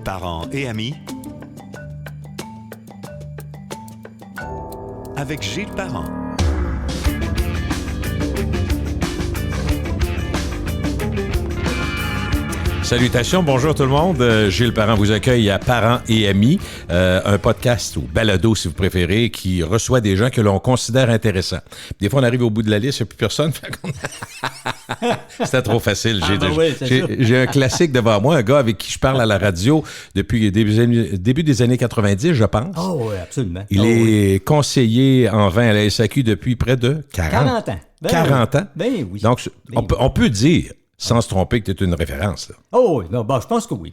Parents et amis, avec Gilles Parent. Salutations, bonjour tout le monde. Gilles Parent vous accueille à Parents et amis, un podcast ou balado si vous préférez, qui reçoit des gens que l'on considère intéressants. Des fois, on arrive au bout de la liste, il n'y a plus personne. C'était trop facile. J'ai un classique devant moi, un gars avec qui je parle à la radio depuis début des années 90, je pense. Oh oui, absolument. Il est conseiller en vin à la SAQ depuis près de 40 ans. 40 ans. Ben oui. Donc, on peut dire, sans se tromper, que tu es une référence. Là. Oh oui, bon, je pense que oui.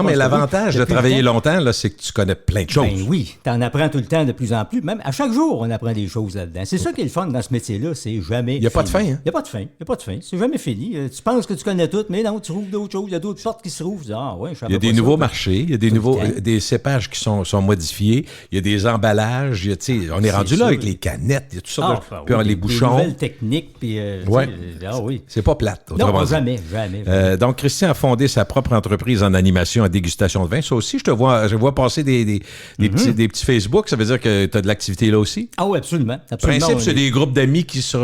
Mais l'avantage de travailler longtemps, là, c'est que tu connais plein de choses. Ben oui, tu en apprends tout le temps de plus en plus. Même à chaque jour, on apprend des choses là-dedans. C'est ça qui est le fun dans ce métier-là, c'est jamais Il n'y a pas de fin. Hein? Il n'y a pas de fin. C'est jamais fini. Tu penses que tu connais tout, mais non, tu trouves d'autres choses. Il y a d'autres portes qui se rouvrent. Il y a des nouveaux marchés, il y a des cépages qui sont modifiés, il y a des emballages, on est rendu là avec les canettes, il y a tout ça, puis les bouchons. Des nouvelles techniques, puis... oui. C'est pas plate. Non, jamais. Donc, Christian a fondé sa propre entreprise en animation et dégustation de vin. Ça aussi, je vois passer des petits Facebook. Ça veut dire que tu as de l'activité là aussi? Ah oui, absolument. Le principe, c'est des groupes d'amis qui se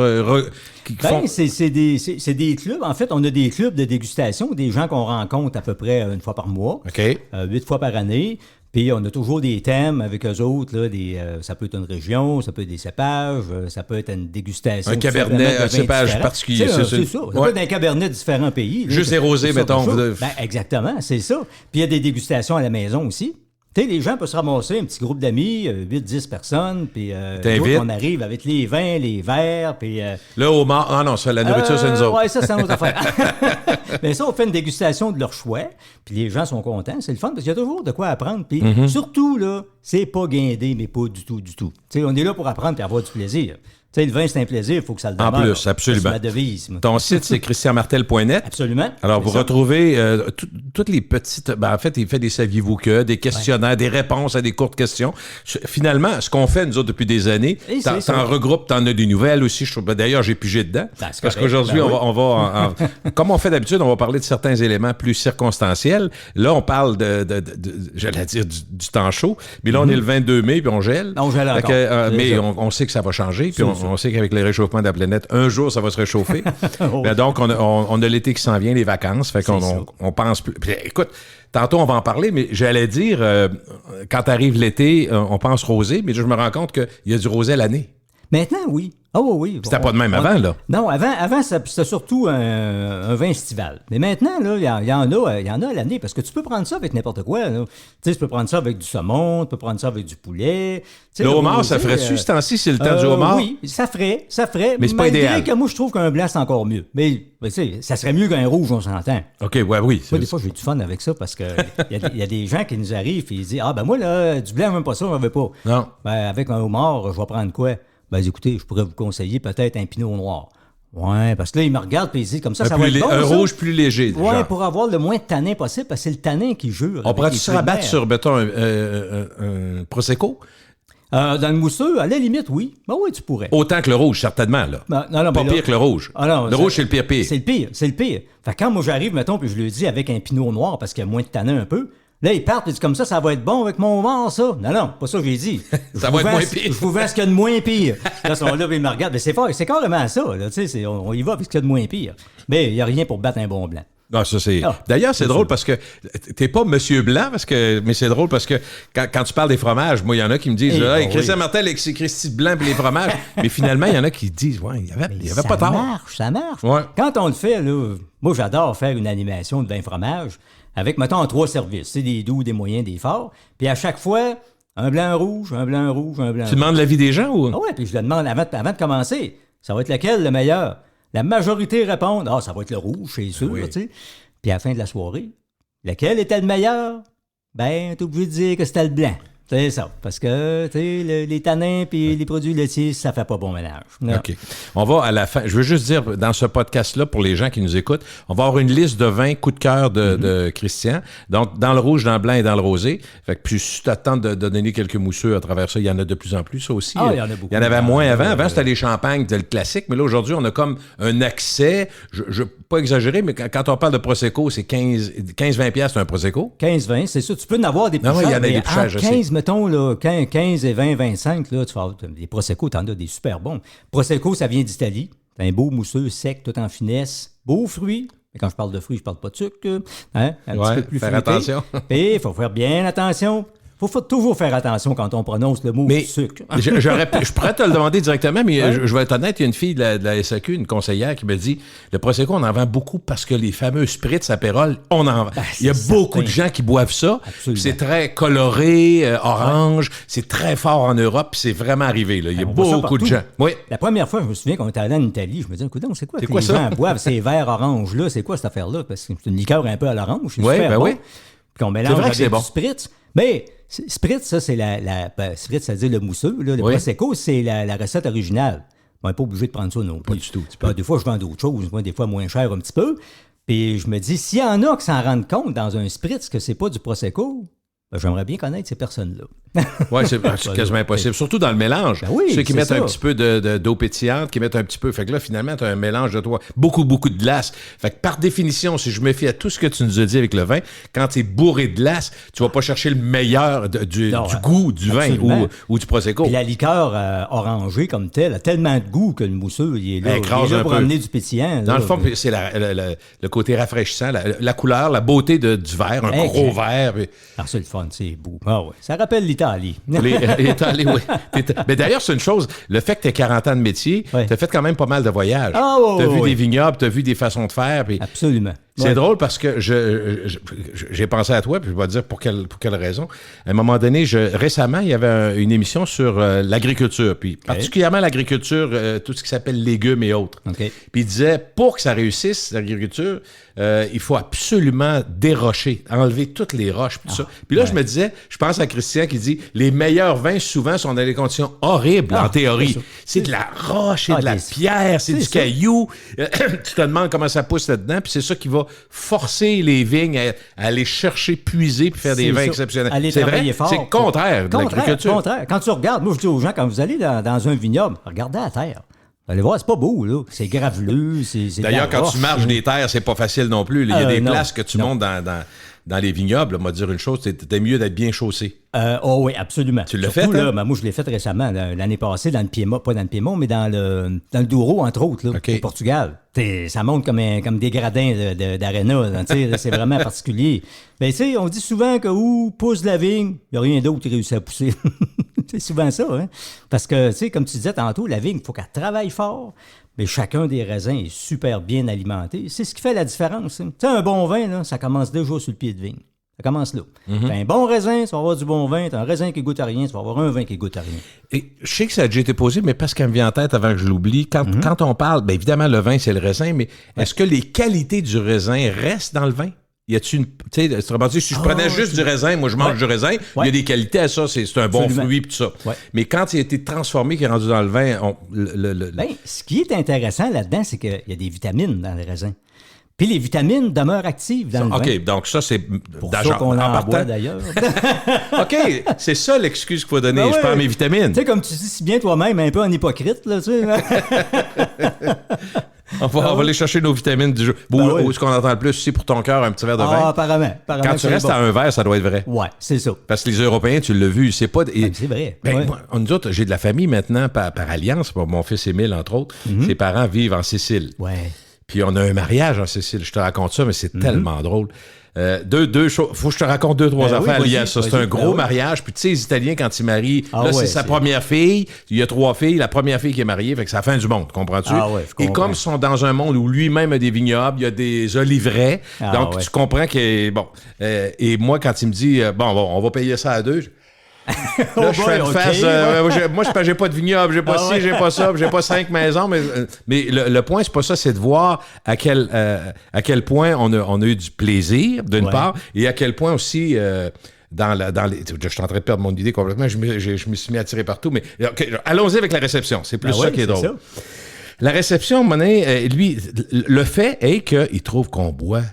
font... C'est des clubs. En fait, on a des clubs de dégustation, des gens qu'on rencontre à peu près une fois par mois, 8 fois par année. Puis on a toujours des thèmes avec eux autres. Là, ça peut être une région, ça peut être des cépages, ça peut être une dégustation. Un cabernet, un cépage particulier. C'est ça. Ça peut être un cabernet de différents pays. Là, juste des rosés, mettons. Exactement, c'est ça. Puis il y a des dégustations à la maison aussi. Tu sais, les gens peuvent se ramasser, un petit groupe d'amis, 8-10 personnes, puis on arrive avec les vins, les verres, puis... Le homard, ah non, ça, la nourriture, c'est nous autres. Oui, ça, c'est une autre affaire. Mais ça, on fait une dégustation de leur choix, puis les gens sont contents, c'est le fun, parce qu'il y a toujours de quoi apprendre, puis surtout, là, c'est pas guindé, mais pas du tout. Tu sais, on est là pour apprendre et avoir du plaisir. Tu sais, le vin, c'est un plaisir, il faut que ça le demeure. En plus, absolument. C'est ma devise. Ton site, c'est christianmartel.net. Absolument. Alors, vous retrouvez toutes les petites... en fait, il fait des saviez-vous que, des questionnaires, des réponses à des courtes questions. Finalement, ce qu'on fait, nous autres, depuis des années, t'en regroupes, t'en as des nouvelles aussi. D'ailleurs, j'ai pigé dedans. Parce qu'aujourd'hui, on va comme on fait d'habitude, on va parler de certains éléments plus circonstanciels. Là, on parle j'allais dire du temps chaud. Mais là, on est le 22 mai, puis on gèle. On gèle encore. Mais on sait que ça va changer, puis on sait qu'avec le réchauffement de la planète, un jour, ça va se réchauffer. Donc, on a l'été qui s'en vient, les vacances. Fait qu'on on pense plus. Puis, écoute, tantôt, on va en parler, mais j'allais dire, quand arrive l'été, on pense rosé, mais je me rends compte qu'il y a du rosé à l'année. Maintenant, oui. Oh oui. C'était pas de même avant, là. Non, avant c'était surtout un vin estival. Mais maintenant, là, il y en a à l'année, parce que tu peux prendre ça avec n'importe quoi. Tu sais, tu peux prendre ça avec du saumon, tu peux prendre ça avec du poulet. Le homard, ça ferait-tu ce temps-ci, c'est le temps du homard? Oui, ça ferait. Mais c'est pas idéal. Que moi, je trouve qu'un blanc, c'est encore mieux. Mais tu sais, ça serait mieux qu'un rouge, on s'entend. OK, oui. Moi, des fois, j'ai du fun avec ça, parce que il y a des gens qui nous arrivent et ils disent « Ah, ben moi, là, du blanc, même pas ça, j'en veux pas. » Non. Ben, avec un homard, je vais prendre quoi? Ben, écoutez, je pourrais vous conseiller peut-être un pinot noir. Ouais, parce que là, il me regarde et il dit comme ça va être bon. Un rouge plus léger. Ouais, pour avoir le moins de tanin possible, parce que c'est le tanin qui jure. On pourrait-tu se rabattre sur, mettons, un Prosecco? Dans le mousseux, à la limite, oui. Ben oui, tu pourrais. Autant que le rouge, certainement, là. Non, pas pire que le rouge. Le rouge, c'est le pire. C'est le pire. Fait que quand moi j'arrive, mettons, puis je le dis avec un pinot noir, parce qu'il y a moins de tanin un peu, là, ils partent et disent comme ça va être bon avec mon homard, ça. Non, pas ça que j'ai dit. Ça va être moins pire. Je vous vends ce qu'il y a de moins pire. Là, ils sont là, ils me regardent. Mais c'est carrément ça, là. Tu sais, on y va avec ce qu'il y a de moins pire. Mais il n'y a rien pour battre un bon blanc. Non, ça c'est. D'ailleurs, c'est drôle parce que t'es pas Monsieur Blanc, mais c'est drôle parce que quand tu parles des fromages, moi, il y en a qui me disent Christian Martel avec ses Christy Blanc et les fromages. Mais finalement, il y en a qui disent il y avait pas tort. Ça marche. Ouais. Quand on le fait, là, moi, j'adore faire une animation de vin fromage avec, mettons, 3 services. C'est des doux, des moyens, des forts. Puis à chaque fois, un blanc, un rouge, un blanc, un rouge, un blanc. Tu demandes l'avis des gens ou? Oui, puis je le demande avant de commencer. Ça va être lequel le meilleur? La majorité répondent ça va être le rouge, c'est sûr, tu sais. Puis à la fin de la soirée, lequel était le meilleur? Ben, t'es obligé de dire que c'était le blanc. C'est ça. Parce que les tanins et les produits laitiers, ça fait pas bon ménage. Non. OK. On va à la fin. Je veux juste dire, dans ce podcast-là, pour les gens qui nous écoutent, on va avoir une liste de 20 coups de cœur de Christian. Donc, dans le rouge, dans le blanc et dans le rosé. Fait que puis, si tu attends de donner quelques mousseux à travers ça, il y en a de plus en plus, ça aussi. Ah, il y en a beaucoup. Il y en avait moins avant. Avant, c'était les champagnes, c'était le classique. Mais là, aujourd'hui, on a comme un accès. Je pas exagérer, mais quand on parle de Prosecco, c'est 15-20 piastres un Prosecco. 15-20, c'est ça. Tu peux en avoir des plus chers. Il y en a des plus chers, je sais. 15, mettons, là, 15 et 20, 25, là, tu vas avoir des Prosecco, t'en as des super bons. Prosecco, ça vient d'Italie. C'est un beau mousseux, sec, tout en finesse. Beaux fruits. Mais quand je parle de fruits, je parle pas de sucre. Hein? Un petit peu plus faire fruité. attention. Et il faut faire bien attention. Il faut toujours faire attention quand on prononce le mot sucre. Je pourrais te le demander directement, mais je vais être honnête, il y a une fille de la SAQ, une conseillère, qui me dit le Prosecco, on en vend beaucoup parce que les fameux spritz apérol, on en vend. Il y a beaucoup de gens qui boivent ça. C'est très coloré, orange. C'est très fort en Europe, puis c'est vraiment arrivé. Là. Il y a beaucoup de gens. Oui. La première fois, je me souviens qu'on était allé en Italie, je me disais, écoute, c'est quoi que les gens boivent ces verres orange-là? C'est quoi cette affaire-là? Parce que c'est une liqueur un peu à l'orange. C'est super bon. Puis qu'on mélange avec du spritz. Mais spritz, ça, c'est spritz, c'est-à-dire le mousseux. Là. Le Prosecco, c'est la recette originale. On n'est pas obligé de prendre ça non plus. Pas du tout. Des fois, je vends d'autres choses. Des fois, moins cher un petit peu. Puis je me dis, s'il y en a qui s'en rendent compte dans un spritz que c'est pas du Prosecco, ben, j'aimerais bien connaître ces personnes-là. Oui, c'est quasiment impossible. Surtout dans le mélange. Ben oui, ceux qui mettent un petit peu d'eau pétillante, qui mettent un petit peu. Fait que là, finalement, tu as un mélange de toi. Beaucoup de glace. Fait que par définition, si je me fie à tout ce que tu nous as dit avec le vin, quand tu es bourré de glace, tu vas pas chercher le meilleur du goût du vin ou du Prosecco. Puis la liqueur orangée comme telle a tellement de goût que le mousseux, il est là pour amener du pétillant. Dans le fond, c'est le côté rafraîchissant, la couleur, la beauté du verre, un gros verre. Puis... Alors, c'est le fun, c'est beau. Ah ouais. Ça rappelle l'Italie. L'Italie, oui. Mais d'ailleurs, c'est une chose, le fait que tu aies 40 ans de métier, tu as fait quand même pas mal de voyages. Tu as vu des vignobles, tu as vu des façons de faire. Puis absolument. C'est drôle parce que j'ai pensé à toi, puis je vais te dire pour quelle raison. À un moment donné, récemment, il y avait une émission sur l'agriculture, puis particulièrement l'agriculture, tout ce qui s'appelle légumes et autres. Puis il disait, pour que ça réussisse, l'agriculture, il faut absolument dérocher, enlever toutes les roches, tout ça. Puis là, je me disais, je pense à Christian qui dit, les meilleurs vins, souvent, sont dans des conditions horribles, en théorie. C'est de la roche, c'est de la pierre, c'est du caillou. Tu te demandes comment ça pousse là-dedans, puis c'est ça qui va forcer les vignes à aller chercher, puiser, puis faire des vins exceptionnels. C'est vrai, c'est le contraire de l'agriculture. Contraire. Quand tu regardes, moi je dis aux gens, quand vous allez dans un vignoble, regardez la terre. Vous allez voir, c'est pas beau, là. C'est graveleux, c'est d'ailleurs, quand tu marches des terres, c'est pas facile non plus. Il y a des places que tu montes dans les vignobles. On va dire une chose, c'était mieux d'être bien chaussé. Oui, absolument. Tu l'as fait, hein? Là, moi, je l'ai fait récemment, l'année passée, dans le Piémont, pas dans le Piémont, mais dans le Douro, entre autres, là, au Portugal. Ça monte comme des gradins d'aréna. C'est vraiment particulier. Ben, tu sais, on dit souvent que où pousse la vigne, il n'y a rien d'autre qui réussit à pousser. C'est souvent ça, hein? Parce que, tu sais, comme tu disais tantôt, la vigne, il faut qu'elle travaille fort. Mais chacun des raisins est super bien alimenté. C'est ce qui fait la différence. Tu sais, un bon vin, là, ça commence déjà sur le pied de vigne. Ça commence là. T'as un bon raisin, tu vas avoir du bon vin. T'as un raisin qui goûte à rien, tu vas avoir un vin qui goûte à rien. Et je sais que ça a déjà été posé, mais parce qu'elle me vient en tête avant que je l'oublie, quand on parle, bien évidemment, le vin, c'est le raisin, mais est-ce que les qualités du raisin restent dans le vin? Y a-tu une. Tu sais, si je prenais juste du raisin, moi je mange du raisin, il y a des qualités à ça, c'est un bon fruit et tout ça. Mais quand il a été transformé, qu'il est rendu dans le vin, Bien, ce qui est intéressant là-dedans, c'est qu'il y a des vitamines dans les raisins. Puis les vitamines demeurent actives dans le vin. OK, donc ça, c'est pour ça qu'on en boit d'ailleurs. OK, c'est ça l'excuse qu'il faut donner. Je prends mes vitamines. Tu sais, comme tu dis si bien toi-même, un peu en hypocrite, là, tu sais. On va aller chercher nos vitamines du jour. Où est-ce qu'on entend le plus aussi pour ton cœur, un petit verre de vin? Apparemment. Quand tu restes à un verre, ça doit être vrai. Ouais, c'est ça. Parce que les Européens, tu l'as vu, c'est pas... c'est vrai. Moi, nous autres, j'ai de la famille maintenant par alliance, pour mon fils Émile, entre autres. Ses parents vivent en Sicile. Ouais. Puis on a un mariage en Sicile. Je te raconte ça, mais c'est tellement drôle. Deux choses. Faut que je te raconte 2-3 affaires liées à ça. C'est un gros mariage. Puis tu sais, les Italiens, quand ils marient, c'est sa première fille. Il y a 3 filles. La première fille qui est mariée, fait que c'est la fin du monde, comprends-tu? Et comme ils sont dans un monde où lui-même a des vignobles, il y a des oliveraies. Donc tu comprends que... Bon. Et moi, quand il me dit, on va payer ça à 2... Là, je fais une face. Moi, j'ai pas de vignoble, j'ai pas ci, j'ai pas ça, j'ai pas 5 maisons. Mais le point, c'est pas ça, c'est de voir à quel point on a eu du plaisir, d'une part, et à quel point aussi Je suis en train de perdre mon idée complètement. Je me suis mis à tirer partout. Mais allons-y avec la réception. C'est plus ça qui est drôle. Ça. La réception, Monet, lui, le fait est qu'il trouve qu'on boit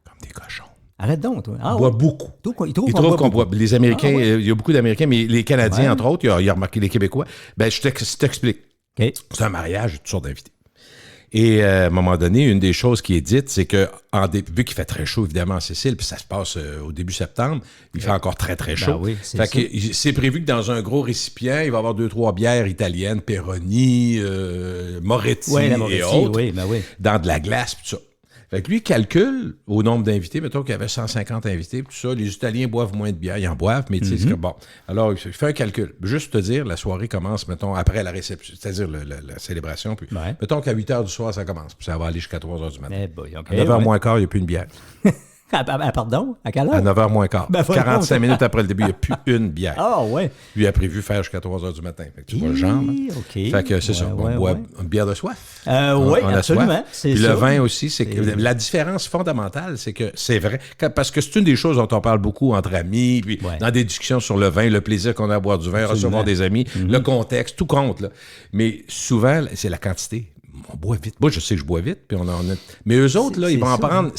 comme des cochons. Arrête donc, toi. On boit beaucoup. Il trouve qu'on boit. Les Américains, il y a beaucoup d'Américains, mais les Canadiens, entre autres, il a remarqué les Québécois. Ben, je t'explique. Okay. C'est un mariage, toutes sortes d'invités. Et à un moment donné, une des choses qui est dite, c'est que, vu qu'il fait très chaud, évidemment, en Sicile, puis ça se passe au début septembre, il fait encore très, très chaud. Oui, c'est prévu que dans un gros récipient, il va y avoir 2-3 bières italiennes, Peroni, Moretti et autres, dans de la glace, tout ça. Fait que lui, il calcule au nombre d'invités, mettons qu'il y avait 150 invités, tout ça, les Italiens boivent moins de bière, ils en boivent, mais tu sais, c'est que bon. Alors, il fait un calcul. Juste te dire, la soirée commence, mettons, après la réception, c'est-à-dire la célébration, puis mettons qu'à 8 h du soir, ça commence, puis ça va aller jusqu'à 3 h du matin. À 9 h moins quart, il n'y a plus une bière. Pardon? À quelle heure? À 9 h moins quart. 45 minutes après le début, il n'y a plus une bière. Ah, ouais. Lui a prévu faire jusqu'à 3 h du matin. Fait que tu vois le genre. OK. Fait que c'est ça. On boit une bière de soif. Oui, absolument. Puis le vin aussi, c'est que la différence fondamentale, c'est que c'est vrai. Parce que c'est une des choses dont on parle beaucoup entre amis, puis dans des discussions sur le vin, le plaisir qu'on a à boire du vin, recevoir des amis, le contexte, tout compte. Là. Mais souvent, c'est la quantité. On boit vite. Moi, je sais que je bois vite. Puis mais eux autres, là, ils vont en prendre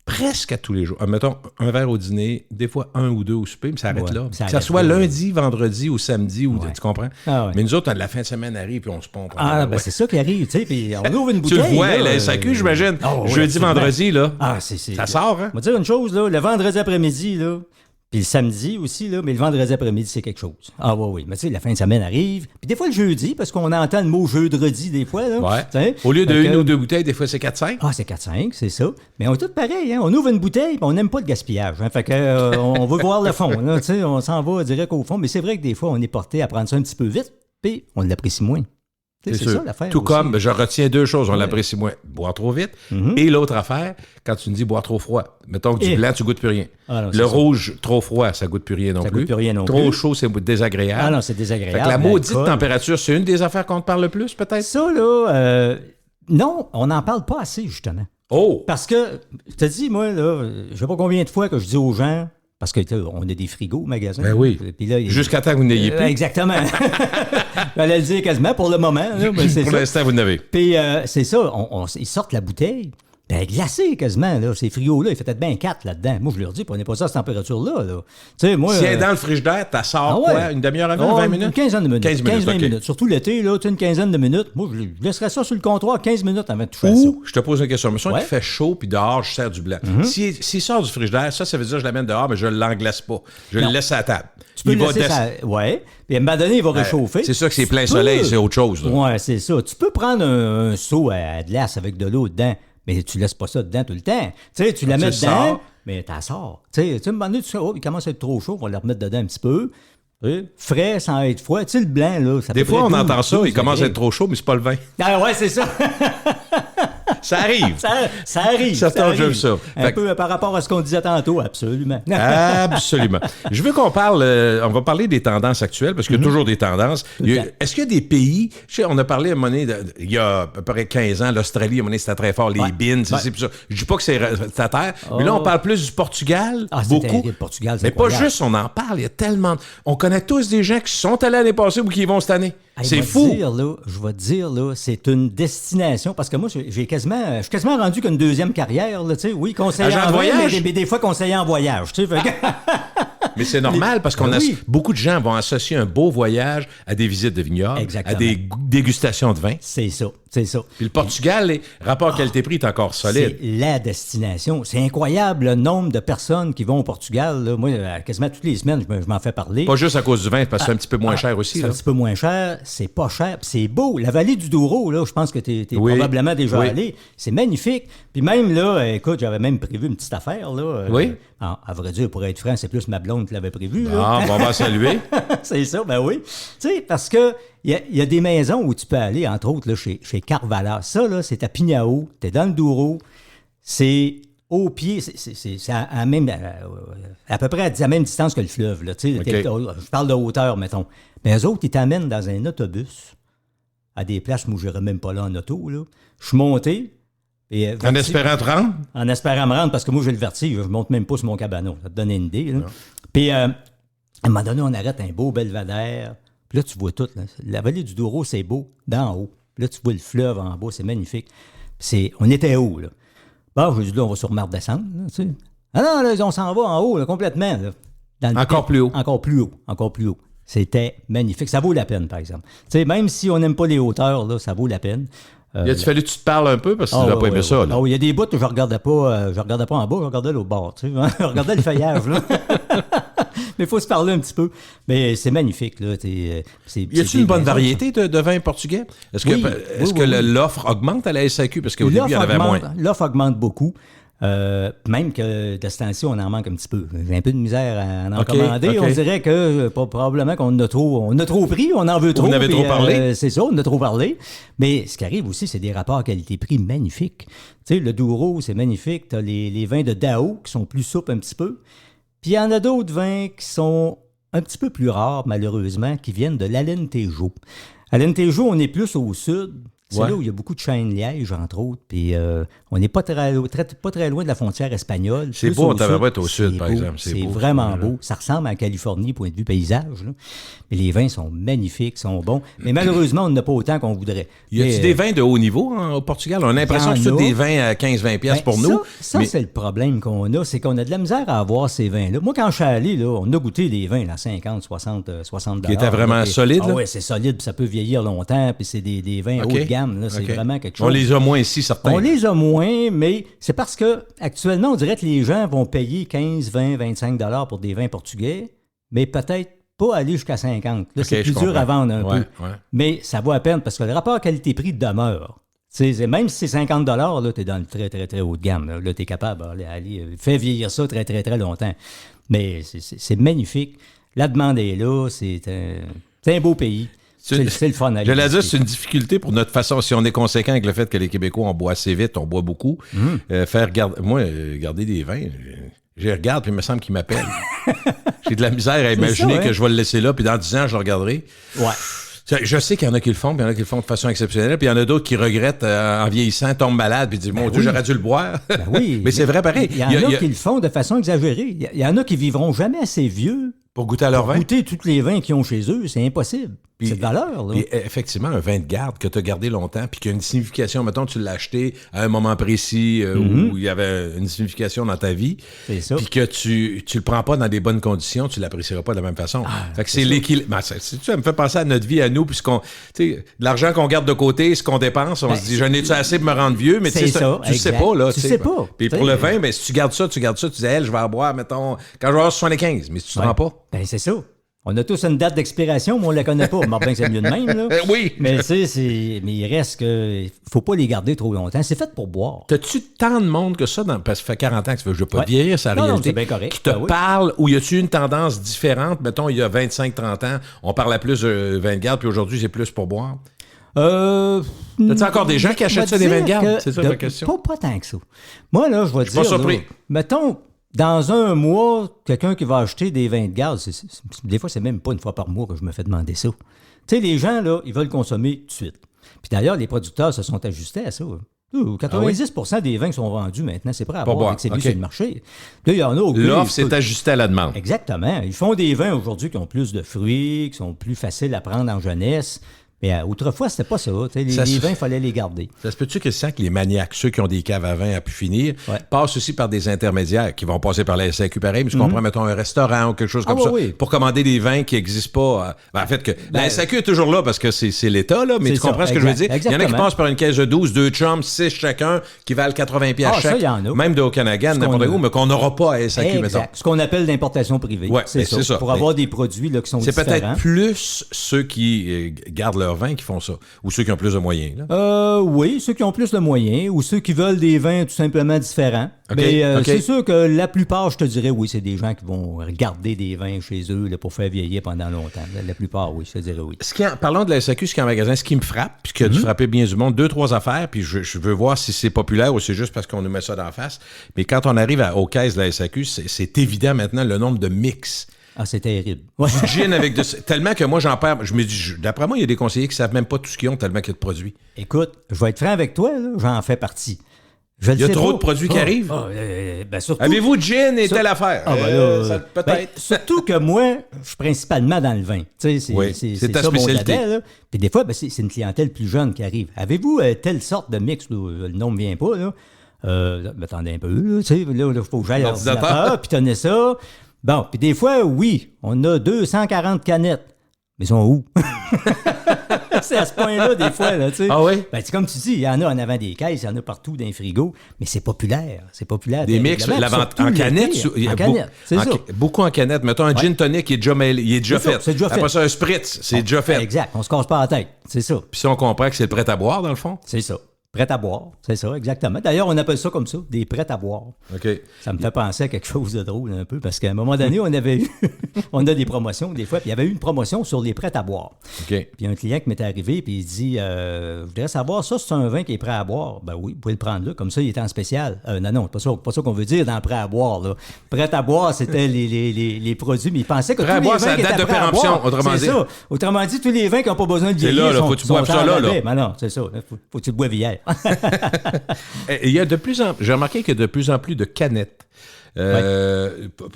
presque à tous les jours. Mettons, un verre au dîner, des fois un ou deux au souper, mais ça arrête là. Que ça soit lundi, vendredi ou samedi, tu comprends? Mais nous autres, la fin de semaine arrive puis on se pompe. C'est ça qui arrive, tu sais, puis on ouvre une bouteille. Tu le vois, la SAQ, j'imagine. Jeudi, vendredi, là, ça sort, hein? On va dire une chose, là, le vendredi après-midi, là, puis le samedi aussi, là, mais le vendredi après-midi, c'est quelque chose. Oui. Mais tu sais, la fin de semaine arrive. Puis des fois, le jeudi, parce qu'on entend le mot jeudi des fois. Là, au lieu de une ou deux bouteilles, des fois, c'est 4-5. C'est 4-5, c'est ça. Mais on est tous pareils. Hein? On ouvre une bouteille, puis on n'aime pas le gaspillage. Hein? Fait que, on veut voir le fond. Là, on s'en va direct au fond. Mais c'est vrai que des fois, on est porté à prendre ça un petit peu vite, puis on l'apprécie moins. C'est ça l'affaire. Tout aussi. Comme, je retiens deux choses, on l'apprécie moins. Boire trop vite. Et l'autre affaire, quand tu me dis boire trop froid. Mettons que du blanc, tu goûtes plus rien. Le rouge, trop froid, ça goûte plus rien non plus. Ça goûte plus rien non trop plus. chaud, c'est désagréable. C'est désagréable. Fait que la maudite température, c'est une des affaires qu'on te parle le plus, peut-être? Ça, là, non, on n'en parle pas assez, justement. Parce que, je te dis, moi, là, je sais pas combien de fois que je dis aux gens, parce qu'on a des frigos au magasin. Ben oui. Jusqu'à temps que vous n'ayez plus. Exactement. J'allais le dire quasiment pour le moment. Là, mais pour l'instant, vous n'avez. Puis c'est ça, ils sortent la bouteille. Ben, glacé quasiment, là. Ces frigos-là, il fait peut-être bien 4 là-dedans. Moi, je leur dis, prenez pas ça à cette température-là. Là. Tu sais, moi. Si elle est dans le frigidaire, t'as sors quoi? Une demi-heure avant, 20 minutes? Une quinzaine de minutes. 15-20 minutes. Surtout l'été, là, une quinzaine de minutes. Moi, je laisserais ça sur le comptoir 15 minutes avant de toucher à ça. Je te pose une question. Mais il fait chaud, puis dehors, je sers du blanc. S'il sort du frigidaire, ça veut dire que je l'amène dehors, mais je ne l'englace pas. Je le laisse à la table. Tu peux laisser ça. Oui. Puis à un moment donné, il va réchauffer. C'est ça que c'est plein soleil, c'est autre chose. Oui, c'est ça. Tu peux prendre un seau à glace avec de l'eau dedans. Mais tu laisses pas ça dedans tout le temps. Tu sais, tu la mets dedans, mais t'en sors. Tu sais, à un moment donné, il commence à être trop chaud, on va le remettre dedans un petit peu. Frais sans être froid. Tu sais, le blanc, là, ça des fois, on entend ça, il commence à être trop chaud, mais c'est pas le vin. Ouais, c'est ça. Ça arrive. Ça arrive. Certains jeux ça. Un peu par rapport à ce qu'on disait tantôt, absolument. Absolument. Je veux qu'on parle, on va parler des tendances actuelles, parce qu'il y a toujours des tendances. Est-ce qu'il y a des pays, on a parlé à un moment donné, il y a à peu près 15 ans, l'Australie, à un moment donné, c'était très fort, les bins, c'est ça. Je dis pas que c'est à terre, mais là, on parle plus du Portugal, beaucoup. Le Portugal, mais pas juste, on en parle, il y a tellement... On connaît tous des gens qui sont allés l'année passée ou qui y vont cette année. C'est fou. Je vais te dire, là, c'est une destination, parce que moi, je suis quasiment rendu qu'une deuxième carrière, là, tu sais, oui, conseiller en voyage, mais des fois conseiller en voyage, tu sais. Mais c'est normal, parce qu'on a beaucoup de gens vont associer un beau voyage à des visites de vignobles, à des dégustations de vin. C'est ça, c'est ça. Puis le Portugal, les rapports qualité-prix est encore solide. C'est la destination. C'est incroyable le nombre de personnes qui vont au Portugal. Là. Moi, quasiment toutes les semaines, je m'en fais parler. Pas juste à cause du vin, parce que c'est un petit peu moins cher aussi. C'est un petit peu moins cher, c'est pas cher, puis c'est beau. La vallée du Douro, là, je pense que t'es probablement déjà allé. C'est magnifique. Puis même là, écoute, j'avais même prévu une petite affaire. Là, à vrai dire, pour être franc, c'est plus ma blonde qui l'avait prévu. Là. On va saluer. C'est ça, ben oui. Tu sais, parce que il y a des maisons où tu peux aller, entre autres, là, chez Carvala. Ça, là, c'est à Pignao, t'es dans le Douro, c'est au pied, c'est à peu près à la même distance que le fleuve. Là, je parle de hauteur, mettons. Mais eux autres, ils t'amènent dans un autobus à des places où je n'irais même pas là en auto. Là. Je suis monté, Et, en espérant te rendre? En espérant me rendre, parce que moi, j'ai le vertige. Je ne monte même pas sur mon cabanon. Ça te donne une idée. Là. Puis, à un moment donné, on arrête un beau belvédère. Puis là, tu vois tout. Là. La vallée du Douro, c'est beau, d'en haut. Puis là, tu vois le fleuve en bas, c'est magnifique. On était haut, là. Bon, je dis, là, on va sûrement redescendre, là, tu sais. Ah non, là, on s'en va en haut, là, complètement. Là, encore plus haut. Encore plus haut, encore plus haut. C'était magnifique. Ça vaut la peine, par exemple. Tu sais, même si on n'aime pas les hauteurs, là, ça vaut la peine. Il a-tu fallu que tu te parles un peu parce que tu n'as pas aimé ça, là? Il y a des bouts où je regardais pas en bas, je regardais l'autre bord, tu sais. Je regardais le feuillage, là. Mais il faut se parler un petit peu. Mais c'est magnifique, là. Y a-t-il une bonne variété de vins portugais? Est-ce que l'offre augmente à la SAQ? Parce qu'au début, il y en avait moins. L'offre augmente beaucoup. Même que de ce temps-ci, on en manque un petit peu. J'ai un peu de misère à en commander. Okay. On dirait que probablement qu'on a trop pris, on en veut trop. On avait trop parlé. C'est ça, on a trop parlé. Mais ce qui arrive aussi, c'est des rapports qualité-prix magnifiques. Tu sais, le Douro, c'est magnifique. Tu as les vins de Dao qui sont plus souples un petit peu. Puis il y en a d'autres vins qui sont un petit peu plus rares, malheureusement, qui viennent de l'Alentejo. Alentejo, on est plus au sud. C'est là où il y a beaucoup de chênes liège, entre autres. Puis on n'est pas très loin de la frontière espagnole. C'est beau, on devrait être au sud, par exemple. C'est vraiment beau. Ça ressemble à la Californie, point de vue paysage. Là. Mais les vins sont magnifiques, sont bons. Mais malheureusement, on n'a pas autant qu'on voudrait. Y a-t-il des vins de haut niveau au Portugal? On a l'impression que c'est des vins à 15-20$ pour nous. Ça c'est le problème qu'on a. C'est qu'on a de la misère à avoir ces vins-là. Moi, quand je suis allé, là, on a goûté des vins à 50, 60 $. Qui étaient vraiment solides? Ah oui, c'est solide. Puis ça peut vieillir longtemps. Puis c'est des vins haut de gamme. Là, c'est vraiment quelque chose. On les a moins ici, certains. On les a moins, mais c'est parce que actuellement, on dirait que les gens vont payer 15, 20, 25 $ pour des vins portugais, mais peut-être pas aller jusqu'à 50. Là, c'est plus dur à vendre un peu. Ouais. Mais ça vaut à peine parce que le rapport qualité-prix demeure. Même si c'est 50 $, tu es dans le très, très, très haut de gamme. Là, tu es capable d'aller faire vieillir ça très, très, très longtemps. Mais c'est magnifique. La demande est là. C'est un beau pays. C'est le fun. Je l'ai dit, c'est une difficulté pour notre façon, si on est conséquent avec le fait que les Québécois, on boit assez vite, on boit beaucoup. Garder des vins, je regarde, puis il me semble qu'il m'appelle. J'ai de la misère à imaginer que je vais le laisser là, puis dans 10 ans, je le regarderai. Ouais. Je sais qu'il y en a qui le font, puis il y en a qui le font de façon exceptionnelle, puis il y en a d'autres qui regrettent en vieillissant, tombent malades, puis disent mon Dieu, j'aurais dû le boire. Oui. Mais c'est vrai pareil. Il y en a qui le font de façon exagérée. Il y en a qui vivront jamais assez vieux pour goûter à leur vin. Goûter tous les vins qu'ils ont chez eux, c'est impossible. C'est de valeur, là. Puis effectivement, un vin de garde que tu as gardé longtemps, puis qui a une signification, mettons, tu l'as acheté à un moment précis où il y avait une signification dans ta vie. C'est ça. Puis que tu le prends pas dans des bonnes conditions, tu l'apprécieras pas de la même façon. Fait que c'est l'équilibre. Ça me fait penser à notre vie, à nous, puisqu'on, tu sais, l'argent qu'on garde de côté, ce qu'on dépense, on se dit, j'en ai-tu assez pour me rendre vieux, mais tu sais pas, là. Tu sais pas. Puis pour le vin, ben, si tu gardes ça, tu dis, je vais en boire, mettons, quand je vais avoir 75, mais si tu te rends pas. Ben, c'est ça. On a tous une date d'expiration, mais on ne la connaît pas. Ben, c'est mieux de même, là. Oui. Mais tu sais, mais il reste que. Faut pas les garder trop longtemps. C'est fait pour boire. T'as-tu tant de monde que ça, parce que ça fait 40 ans que tu veux, je veux pas vieillir, ça réalité. Non, c'est bien correct. Qui te parle, ou y a-tu une tendance différente? Mettons, il y a 25-30 ans, on parlait plus de vin de garde, puis aujourd'hui, c'est plus pour boire. T'as-tu encore des gens qui achètent ça des vins de garde? C'est ça la question? Pas tant que ça. Moi, là, je vais te dire. Je suis pas surpris. Là, mettons. Dans un mois, quelqu'un qui va acheter des vins de garde, des fois, c'est même pas une fois par mois que je me fais demander ça. Tu sais, les gens, là, ils veulent consommer tout de suite. Puis d'ailleurs, les producteurs se sont ajustés à ça. 90% des vins qui sont vendus maintenant, c'est prêt à boire avec ces sur le marché. Là, il y en a l'offre s'est ajustée à la demande. Exactement. Ils font des vins aujourd'hui qui ont plus de fruits, qui sont plus faciles à prendre en jeunesse. Mais autrefois, c'était pas ça. Les vins, il fallait les garder. Ça se peut-tu que les maniaques, ceux qui ont des caves à vin à pu finir, passent aussi par des intermédiaires qui vont passer par la SAQ pareil, mais tu comprends, mettons, un restaurant ou quelque chose comme ça, pour commander des vins qui n'existent pas. En fait, la SAQ est toujours là parce que c'est l'État, là, mais tu comprends ce que je veux dire? Il y en a qui passent par une caisse de 12, 2 chums, 6 chacun, qui valent 80$ chaque. Ça, il y en a. Même de Okanagan, n'importe où, mais qu'on n'aura pas à SAQ, mettons. Ce qu'on appelle l'importation privée. C'est ça. Pour avoir des produits là, qui sont différents. C'est peut-être plus ceux qui gardent leur vin qui font ça. Ou ceux qui ont plus de moyens, là? Oui, ceux qui ont plus de moyens ou ceux qui veulent des vins tout simplement différents. Mais c'est sûr que la plupart, je te dirais, oui, c'est des gens qui vont garder des vins chez eux là, pour faire vieillir pendant longtemps. La plupart, oui, je te dirais oui. Parlons de la SAQ, ce qui est en magasin, ce qui me frappe, puis qui a dû frapper bien du monde, 2-3 affaires, puis je veux voir si c'est populaire ou c'est juste parce qu'on nous met ça d'en face. Mais quand on arrive aux caisses de la SAQ, c'est évident maintenant le nombre de mix. Ah, c'est terrible. Du gin avec tellement que moi, j'en perds. Je me dis, d'après moi, il y a des conseillers qui ne savent même pas tout ce qu'ils ont tellement qu'il y a de produits. Écoute, je vais être franc avec toi, là, j'en fais partie. Il y a trop de produits qui arrivent. Surtout, avez-vous gin et telle affaire? Peut-être. Surtout que moi, je suis principalement dans le vin. C'est ta ça spécialité. mon dada, puis des fois, c'est une clientèle plus jeune qui arrive. Avez-vous telle sorte de mix? Là, le nom ne vient pas. Là. Attendez un peu. Il faut que j'aille à l'ordinateur, puis tenez ça. Bon, puis des fois, oui, on a 240 canettes. Mais ils sont où? C'est à ce point-là, des fois. Là, ah oui? C'est comme tu dis, il y en a en avant des caisses, il y en a partout dans les frigos, mais c'est populaire. C'est populaire. Des mix, en canette? En canette, c'est ça. Beaucoup en canette. Mettons un gin tonic, il est déjà fait. C'est déjà fait. Après ça, un spritz, c'est déjà fait. Exact, on se casse pas la tête, c'est ça. Puis ça, on comprend que c'est le prêt à boire, dans le fond? C'est ça. Prêt à boire, c'est ça, exactement. D'ailleurs, on appelle ça comme ça, des prêts à boire. OK. Ça me fait penser à quelque chose de drôle un peu, parce qu'à un moment donné, on a des promotions des fois, puis il y avait eu une promotion sur les prêts à boire. OK. Puis un client qui m'était arrivé, puis il dit je voudrais savoir, ça, c'est un vin qui est prêt à boire. Ben oui, vous pouvez le prendre là, comme ça, il est en spécial. Non, pas ça qu'on veut dire dans le prêt à boire. Là. Prêt à boire, c'était les produits, mais il pensait que prêt à boire, c'est la date de péremption, autrement dit. C'est ça. Autrement dit, tous les vins qui n'ont pas besoin de vieillir. C'est là, faut que tu boives ça là. Mais non, c'est ça. Faut que tu le boives hier. Il y a j'ai remarqué qu'il y a de plus en plus de canettes.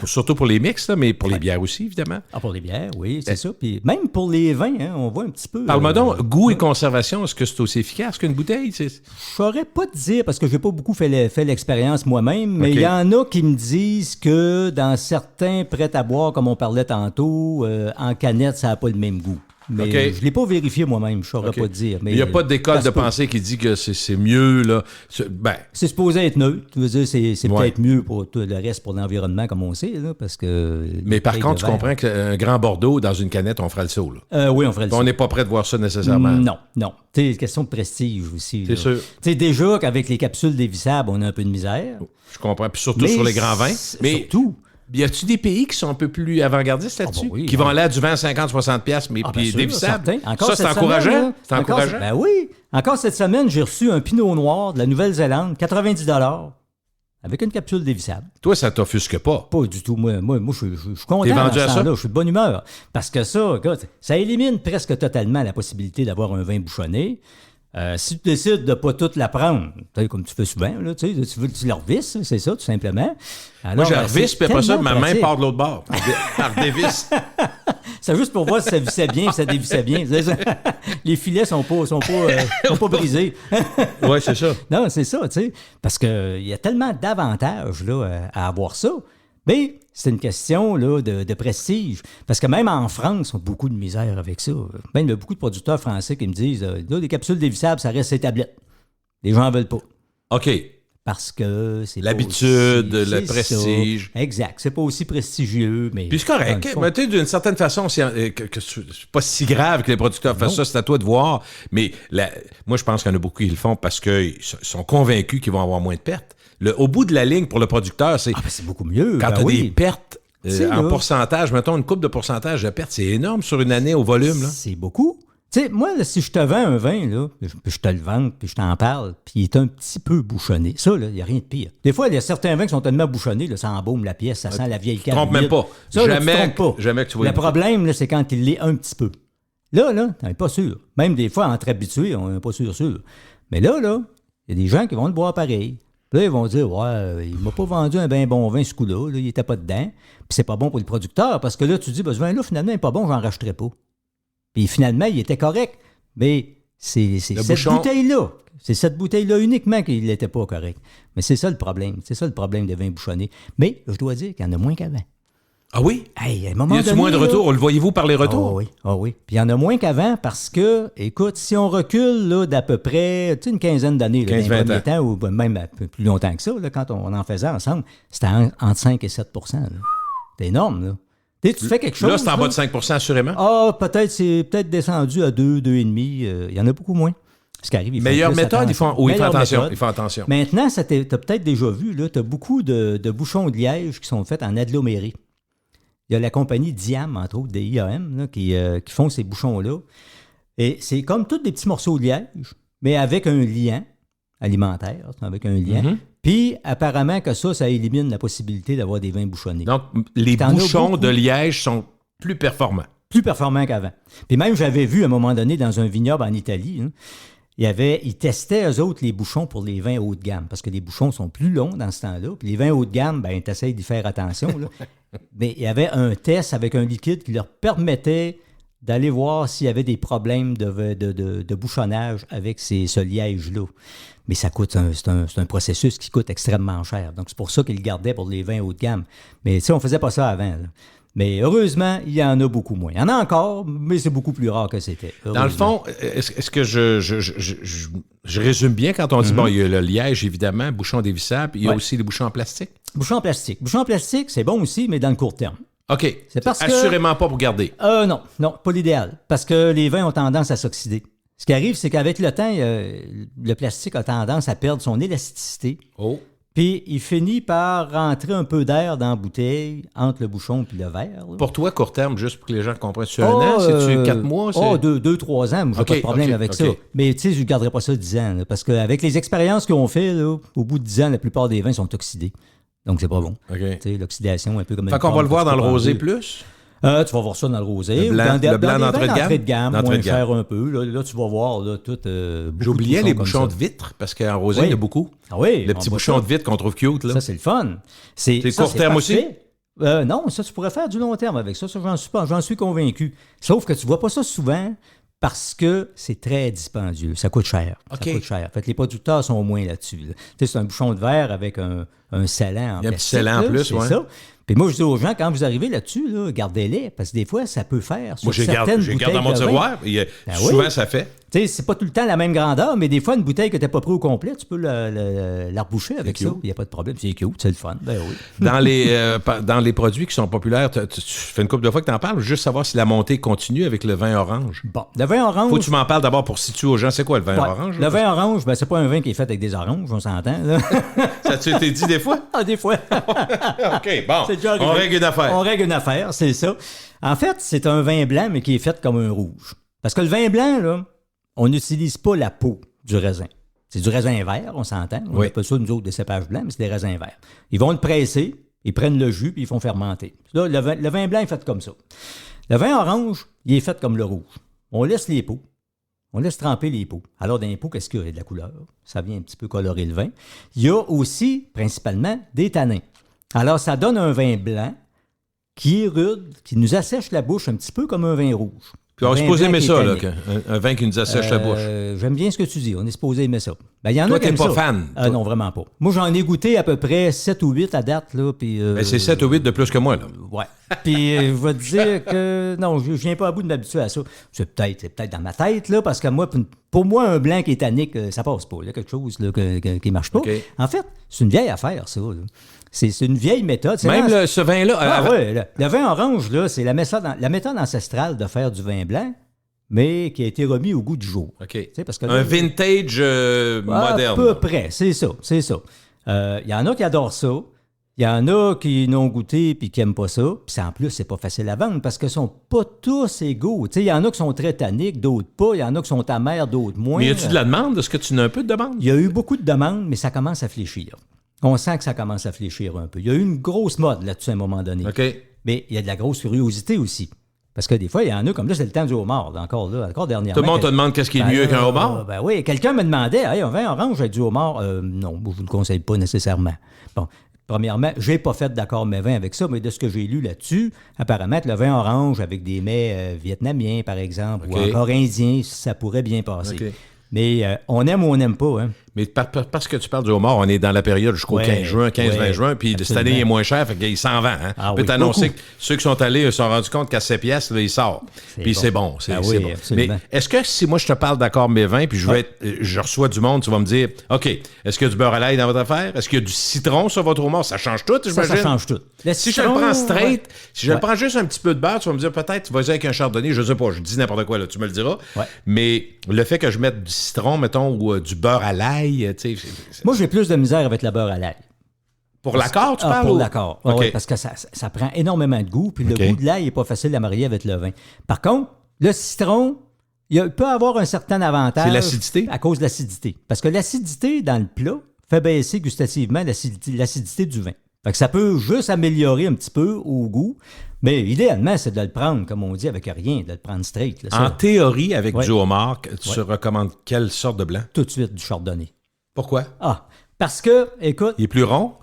Surtout pour les mix, là, mais pour les bières aussi, évidemment. Pour les bières, oui, c'est ça. Puis même pour les vins, on voit un petit peu... Parle-moi donc, goût et conservation, est-ce que c'est aussi efficace qu'une bouteille? Je ne saurais pas te dire, parce que je n'ai pas beaucoup fait l'expérience moi-même, mais il y en a qui me disent que dans certains prêts à boire, comme on parlait tantôt, en canette, ça n'a pas le même goût. Mais je ne l'ai pas vérifié moi-même, je ne saurais pas te dire. Mais il n'y a pas d'école de pensée qui dit que c'est mieux, là. C'est supposé être neutre. Tu veux dire, c'est peut-être mieux pour tout le reste, pour l'environnement, comme on sait, là, parce que... Mais par contre, tu comprends qu'un grand Bordeaux, dans une canette, on fera le saut, là. Oui, on fera le saut. On n'est pas prêt de voir ça nécessairement. Non. C'est une question de prestige aussi. C'est sûr. Déjà qu'avec les capsules dévissables, on a un peu de misère. Je comprends. Puis surtout sur les grands vins. Mais surtout... Y a-tu des pays qui sont un peu plus avant-gardistes là-dessus? Qui vont aller à du 20, 50, 60 piastres, mais puis dévissables? Ça, c'est encourageant? C'est encourageant? Ben oui. Encore cette semaine, j'ai reçu un Pinot Noir de la Nouvelle-Zélande, 90 $, avec une capsule dévissable. Toi, ça t'offusque pas? Pas du tout. Moi, je suis content. T'es vendu à ça? Je suis de bonne humeur. Parce que ça, regarde, ça élimine presque totalement la possibilité d'avoir un vin bouchonné. Si tu décides de ne pas toute la prendre, comme tu fais souvent, là, tu veux que tu la revisses, c'est ça, tout simplement. Alors, moi, je la revisse, puis après ça, ma main part de l'autre bord. Par dévisse. C'est juste pour voir si ça vissait bien, si ça dévissait bien. Les filets sont pas brisés. Oui, c'est ça. Non, c'est ça, tu sais. Parce qu'il y a tellement d'avantages là, à avoir ça. Mais c'est une question là, de prestige. Parce que même en France, on a beaucoup de misère avec ça. Même il y a beaucoup de producteurs français qui me disent là, des capsules dévissables, ça reste ces tablettes. Les gens n'en veulent pas. OK. Parce que c'est l'habitude, le prestige. Ça. Exact. C'est pas aussi prestigieux, mais... Puis c'est correct. Mais tu sais, d'une certaine façon, c'est pas si grave que les producteurs fassent ça, c'est à toi de voir. Mais moi, je pense qu'il y en a beaucoup qui le font parce qu'ils sont convaincus qu'ils vont avoir moins de pertes. Au bout de la ligne, pour le producteur, c'est... c'est beaucoup mieux. Quand tu as des pertes en pourcentage, mettons une coupe de pourcentage de pertes, c'est énorme sur une année au volume. Là. C'est beaucoup. Tu sais, moi, là, si je te vends un vin, là, puis je te le vends, puis je t'en parle, puis il est un petit peu bouchonné, ça, il n'y a rien de pire. Des fois, il y a certains vins qui sont tellement bouchonnés, là, ça embaume la pièce, ça sent la vieille carte. Trompe même pas. Ça, jamais que tu vois. Le problème, là, c'est quand il l'est un petit peu. Là, tu n'es pas sûr. Même des fois, entre habitués, on n'est pas sûr. Mais là, il y a des gens qui vont le boire pareil. Là, ils vont dire, ouais, il m'a pas vendu un bien bon vin ce coup-là, il n'était pas dedans. Puis c'est pas bon pour le producteur, parce que là, tu dis, ce vin-là, finalement, il n'est pas bon, j'en rachèterai pas. Puis finalement, il était correct. Mais c'est cette bouteille-là. C'est cette bouteille-là uniquement qu'il n'était pas correct. Mais c'est ça le problème. C'est ça le problème des vins bouchonnés. Mais je dois dire qu'il y en a moins qu'avant. Ah oui? Hey, à un moment y a-tu moins de retours? Le voyez-vous par les retours? Ah oui. Puis il y en a moins qu'avant parce que, écoute, si on recule là, d'à peu près une quinzaine d'années, dans les premiers temps, ou même un peu plus longtemps que ça, là, quand on en faisait ensemble, c'était entre 5 et 7 %. C'est énorme, là. Tu fais quelque chose. Là, c'est en bas de 5 % assurément. C'est peut-être descendu à 2, 2,5 %. Il y en a beaucoup moins. Ce qui arrive, meilleure méthode, ils font attention. Maintenant, tu as peut-être déjà vu, tu as beaucoup de bouchons de liège qui sont faits en aggloméré. Il y a la compagnie Diam, entre autres, des IAM, là, qui font ces bouchons-là. Et c'est comme tous des petits morceaux de liège, mais avec un liant alimentaire, avec un liant. Mm-hmm. Puis, apparemment que ça élimine la possibilité d'avoir des vins bouchonnés. Donc, les bouchons de liège sont plus performants. Plus performants qu'avant. Puis même, j'avais vu à un moment donné dans un vignoble en Italie, ils testaient, eux autres, les bouchons pour les vins haut de gamme, parce que les bouchons sont plus longs dans ce temps-là. Puis les vins haut de gamme, ben, tu essaies d'y faire attention. Là. Mais il y avait un test avec un liquide qui leur permettait d'aller voir s'il y avait des problèmes de bouchonnage avec ce liège-là. Mais ça coûte, c'est un processus qui coûte extrêmement cher. Donc, c'est pour ça qu'ils le gardaient pour les vins haut de gamme. Mais tu sais, on ne faisait pas ça avant. Là. Mais heureusement, il y en a beaucoup moins. Il y en a encore, mais c'est beaucoup plus rare que c'était. Dans le fond, est-ce que je résume bien quand on dit, bon, il y a le liège, évidemment, bouchon dévissable, il y a aussi les bouchons en plastique? Bouchons en plastique. Bouchons en plastique, c'est bon aussi, mais dans le court terme. OK. C'est parce assurément pas pour garder. Non, pas l'idéal. Parce que les vins ont tendance à s'oxyder. Ce qui arrive, c'est qu'avec le temps, le plastique a tendance à perdre son élasticité. Oh. Puis il finit par rentrer un peu d'air dans la bouteille entre le bouchon et le verre. Là. Pour toi, court terme, juste pour que les gens comprennent, c'est un an, c'est 4 mois? Oh, 2-3 ans, moi, j'ai pas de problème avec ça. Mais tu sais, je ne garderai pas ça 10 ans. Là, parce qu'avec les expériences qu'ils ont fait, là, au bout de 10 ans, la plupart des vins sont oxydés. Donc, c'est pas bon. Okay. Tu sais, l'oxydation, un peu comme... Fait qu'on va le voir dans le rosé plus? Tu vas voir ça dans le rosé. Le blanc d'entrée de gamme. Moins cher un peu. Là, tu vas voir là, tout. J'oubliais les bouchons de vitre, parce qu'en rosé, il y a beaucoup. Ah oui. Le petit bouchon de vitre qu'on trouve cute. Là. Ça, c'est le fun. C'est court terme aussi? Non, ça, tu pourrais faire du long terme avec ça. Ça, j'en suis convaincu. Sauf que tu vois pas ça souvent parce que c'est très dispendieux. Ça coûte cher. Okay. Ça coûte cher. En fait, les producteurs sont au moins là-dessus. Là. Tu sais, c'est un bouchon de verre avec un scellant en plastique. Il y a un petit scellant en plus, oui. C'est ça. Puis moi, je dis aux gens, quand vous arrivez là-dessus, là, gardez-les, parce que des fois, ça peut faire sur certaines bouteilles. Je garde dans mon tiroir. Souvent, ça fait. Tu sais, c'est pas tout le temps la même grandeur, mais des fois, une bouteille que tu n'as pas pris au complet, tu peux la reboucher avec ça. Il n'y a pas de problème. C'est cute, c'est le fun. Ben oui. Dans les produits qui sont populaires, tu fais une couple de fois que tu en parles, juste savoir si la montée continue avec le vin orange. Bon, le vin orange... Faut que tu m'en parles d'abord pour situer aux gens. C'est quoi le vin orange? Le vin orange, ben, c'est pas un vin qui est fait avec des oranges, on s'entend. Ça a-tu été dit des fois? Ah, des fois. OK, bon. On règle une affaire. On règle une affaire, c'est ça. En fait, c'est un vin blanc, mais qui est fait comme un rouge. Parce que le vin blanc, là, on n'utilise pas la peau du raisin. C'est du raisin vert, on s'entend. On appelle ça, nous autres, des cépages blancs, mais c'est des raisins verts. Ils vont le presser, ils prennent le jus, puis ils font fermenter. Là, le vin blanc est fait comme ça. Le vin orange, il est fait comme le rouge. On laisse les peaux. On laisse tremper les peaux. Alors, dans les peaux, qu'est-ce qu'il y a? De la couleur. Ça vient un petit peu colorer le vin. Il y a aussi, principalement, des tanins. Alors, ça donne un vin blanc qui est rude, qui nous assèche la bouche un petit peu comme un vin rouge. Puis on est supposé aimer ça, là, un vin qui nous assèche la bouche. J'aime bien ce que tu dis. On est supposé aimer ça. Ben, y en toi, a qui t'es pas fan? Non, vraiment pas. Moi, j'en ai goûté à peu près 7 ou 8 à date. Là, puis, ben, c'est 7 ou 8 de plus que moi. Là. Ouais. Puis je vais te dire que non, je viens pas à bout de m'habituer à ça. C'est peut-être dans ma tête, là, parce que moi, pour moi, un blanc qui est tannique, ça passe pas. Il y a quelque chose là, qui marche pas. Okay. En fait, c'est une vieille affaire, ça. Là. C'est une vieille méthode. Même ce vin-là. Le vin orange, là, c'est la méthode ancestrale de faire du vin blanc, mais qui a été remis au goût du jour. OK. Parce que, un vintage moderne. À peu près, c'est ça. Il y en a qui adorent ça. Il y en a qui n'ont goûté et qui n'aiment pas ça. Puis en plus, c'est pas facile à vendre parce qu'ils ne sont pas tous égaux. Il y en a qui sont très tanniques, d'autres pas. Il y en a qui sont amers, d'autres moins. Mais y a-tu de la demande? Est-ce que tu as un peu de demande? Il y a eu beaucoup de demandes, mais ça commence à fléchir. On sent que ça commence à fléchir un peu. Il y a eu une grosse mode là-dessus à un moment donné. OK. Mais il y a de la grosse curiosité aussi. Parce que des fois, il y en a, comme là, c'est le temps du homard, encore dernièrement. Tout le monde te demande qu'est-ce qui est mieux qu'un homard? Ben oui, quelqu'un me demandait, hey, un vin orange avec du homard. Non, je ne vous le conseille pas nécessairement. Bon, premièrement, je n'ai pas fait d'accord mes vins avec ça, mais de ce que j'ai lu là-dessus, apparemment, le vin orange avec des mets vietnamiens, par exemple, ou encore indiens, ça pourrait bien passer. Okay. Mais on aime ou on n'aime pas, hein. Mais parce que tu parles du homard, on est dans la période jusqu'au 15 juin, 15-20 juin, puis cette année, il est moins cher, fait qu'il s'en vend. Hein? Je peux t'annoncer que ceux qui sont allés se sont rendus compte qu'à 7 piastres, là, il sort. Puis c'est bon. C'est bon. Mais est-ce que si moi, je te parle d'accord mes vins, puis je reçois du monde, tu vas me dire, OK, est-ce qu'il y a du beurre à l'ail dans votre affaire? Est-ce qu'il y a du citron sur votre homard? Ça change tout, j'imagine? Ça change tout. Si je le prends straight, si je le prends juste un petit peu de beurre, tu vas me dire, peut-être, vas-y avec un chardonnay, je sais pas, je dis n'importe quoi, là, tu me le diras. Mais le fait que je mette du citron, mettons, ou du beurre à l'ail, tu sais... Moi, j'ai plus de misère avec le beurre à l'ail. Pour l'accord, tu parles? Pour l'accord. Okay. Ouais, parce que ça prend énormément de goût, puis le goût de l'ail n'est pas facile à marier avec le vin. Par contre, le citron, il peut avoir un certain avantage. C'est l'acidité? À cause de l'acidité. Parce que l'acidité dans le plat fait baisser gustativement l'acidité du vin. Fait que ça peut juste améliorer un petit peu au goût. Mais idéalement, c'est de le prendre, comme on dit, avec rien, de le prendre straight. Là, en théorie, avec ouais. du homard, tu recommandes quelle sorte de blanc? Tout de suite, du chardonnay. Pourquoi? Parce que, écoute... Il est plus rond?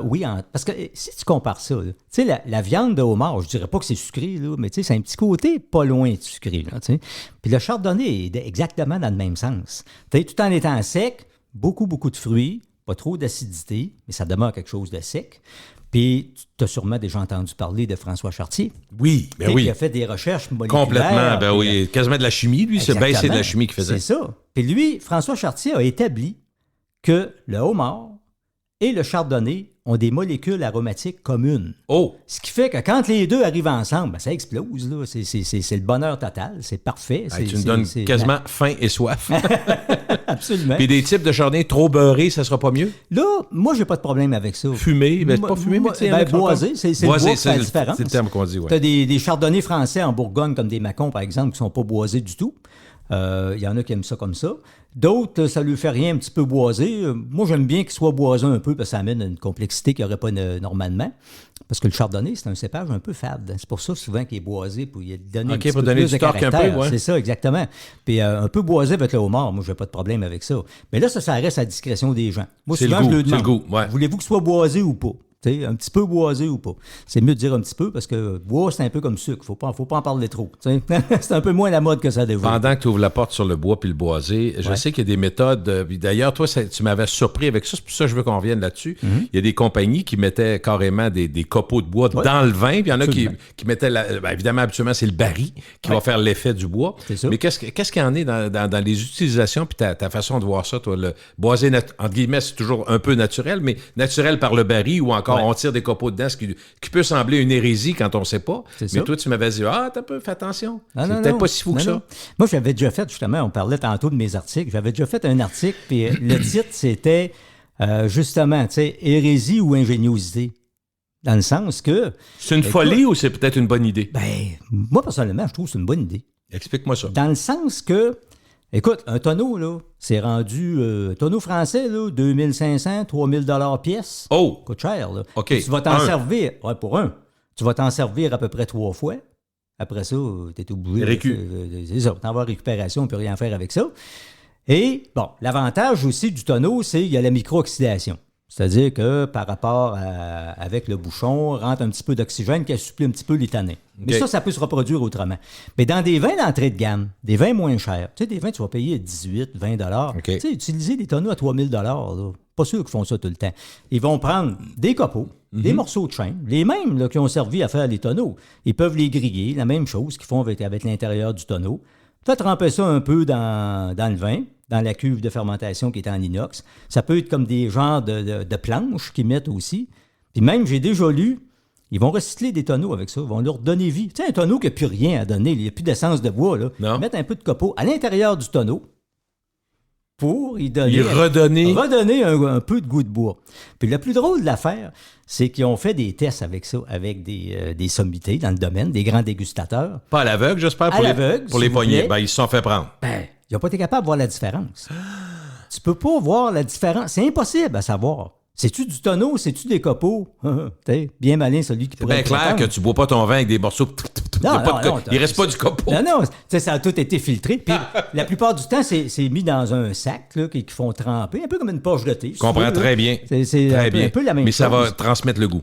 Oui, parce que si tu compares ça, tu sais, la viande de homard, je dirais pas que c'est sucré, là, mais tu sais, c'est un petit côté pas loin de sucré. Là, puis le chardonnay est exactement dans le même sens. Tout en étant sec, beaucoup de fruits, pas trop d'acidité, mais ça demeure quelque chose de sec. Puis, tu as sûrement déjà entendu parler de François Chartier. Oui, ben oui. Qui a fait des recherches moléculaires. Complètement, ben oui. Quasiment de la chimie, lui. C'est c'est de la chimie qu'il faisait. C'est ça. Puis lui, François Chartier a établi que le homard et le chardonnay ont des molécules aromatiques communes. Oh! Ce qui fait que quand les deux arrivent ensemble, ben ça explose. Là. C'est le bonheur total. C'est parfait. Tu me donnes quasiment faim et soif. Absolument. Puis des types de chardonnay trop beurrés, ça sera pas mieux? Là, moi, j'ai pas de problème avec ça. Fumé? Ben, c'est pas fumé, mais c'est boisé. C'est le bois qui fait la différence. C'est le terme qu'on dit, oui. Tu as des chardonnays français en Bourgogne, comme des Macons, par exemple, qui sont pas boisés du tout. Il y en a qui aiment ça comme ça. D'autres, ça lui fait rien un petit peu boisé. Moi, j'aime bien qu'il soit boisé un peu parce que ça amène une complexité qu'il n'y aurait pas normalement. Parce que le chardonnay, c'est un cépage un peu fade. C'est pour ça souvent qu'il est boisé pour lui donner un petit peu donner plus du de torque caractère. un peu, ouais. C'est ça, exactement. Puis un peu boisé avec le homard, moi, j'ai pas de problème avec ça. Mais là, ça reste à la discrétion des gens. Moi, souvent, je le demande. C'est le goût, ouais. Voulez-vous que ce soit boisé ou pas? Un petit peu boisé ou pas. C'est mieux de dire un petit peu parce que bois, c'est un peu comme sucre. Faut pas en parler trop. C'est un peu moins la mode que ça développe. Pendant que tu ouvres la porte sur le bois puis le boisé, je sais qu'il y a des méthodes. D'ailleurs, toi, tu m'avais surpris avec ça. C'est pour ça que je veux qu'on revienne là-dessus. Mm-hmm. Il y a des compagnies qui mettaient carrément des copeaux de bois dans le vin. Puis il y en a qui mettaient... évidemment, habituellement, c'est le baril qui va faire l'effet du bois. Mais qu'est-ce qu'il y en est dans les utilisations puis ta façon de voir ça, toi? Le boisé, entre guillemets, c'est toujours un peu naturel, mais naturel par le baril ou encore on tire des copeaux dedans, ce qui peut sembler une hérésie quand on ne sait pas. Mais toi, tu m'avais dit, t'as peu, fais attention. C'est peut-être pas si fou que ça. Moi, j'avais déjà fait, justement, on parlait tantôt de mes articles, j'avais déjà fait un article, puis le titre, c'était, justement, tu sais, hérésie ou ingéniosité. Dans le sens que... C'est une folie ou c'est peut-être une bonne idée? Moi, personnellement, je trouve que c'est une bonne idée. Explique-moi ça. Dans le sens que... Écoute, un tonneau, là, c'est rendu... tonneau français, là, 2500, 3000 $ pièce. Oh! Coûte cher, là. OK. Tu vas t'en servir... Ouais, pour un. Tu vas t'en servir à peu près 3 fois. Après ça, t'es obligé... C'est ça. T'en vas en récupération, on peut rien faire avec ça. Et, bon, l'avantage aussi du tonneau, c'est qu'il y a la micro-oxydation. C'est-à-dire que par rapport avec le bouchon, rentre un petit peu d'oxygène qui assouplit un petit peu les tanins. Mais ça peut se reproduire autrement. Mais dans des vins d'entrée de gamme, des vins moins chers, tu sais, des vins tu vas payer 18, 20 $, tu sais, utiliser des tonneaux à 3000 $, là, pas sûr qu'ils font ça tout le temps. Ils vont prendre des copeaux, des morceaux de chêne, les mêmes là, qui ont servi à faire les tonneaux. Ils peuvent les griller, la même chose qu'ils font avec l'intérieur du tonneau. Faites tremper ça un peu dans le vin, dans la cuve de fermentation qui est en inox. Ça peut être comme des genres de planches qu'ils mettent aussi. Puis même, j'ai déjà lu, ils vont recycler des tonneaux avec ça. Ils vont leur donner vie. Tu sais, un tonneau qui n'a plus rien à donner, il n'y a plus d'essence de bois. Là. Ils mettent un peu de copeaux à l'intérieur du tonneau pour y donner... redonner un peu de goût de bois. Puis le plus drôle de l'affaire, c'est qu'ils ont fait des tests avec ça, avec des sommités dans le domaine, des grands dégustateurs. Pas à l'aveugle, j'espère, pour les poignées. Ils se sont fait prendre. Ils n'ont pas été capables de voir la différence. Tu peux pas voir la différence. C'est impossible à savoir. C'est-tu du tonneau? C'est-tu des copeaux? Bien malin, celui qui pourrait... C'est bien clair que tu bois pas ton vin avec des morceaux... Non, il reste pas du copeau. Non, ça a tout été filtré. Puis la plupart du temps, c'est mis dans un sac là, qui font tremper, un peu comme une poche de thé. Je comprends très bien. C'est un peu la même chose. Mais ça va transmettre le goût.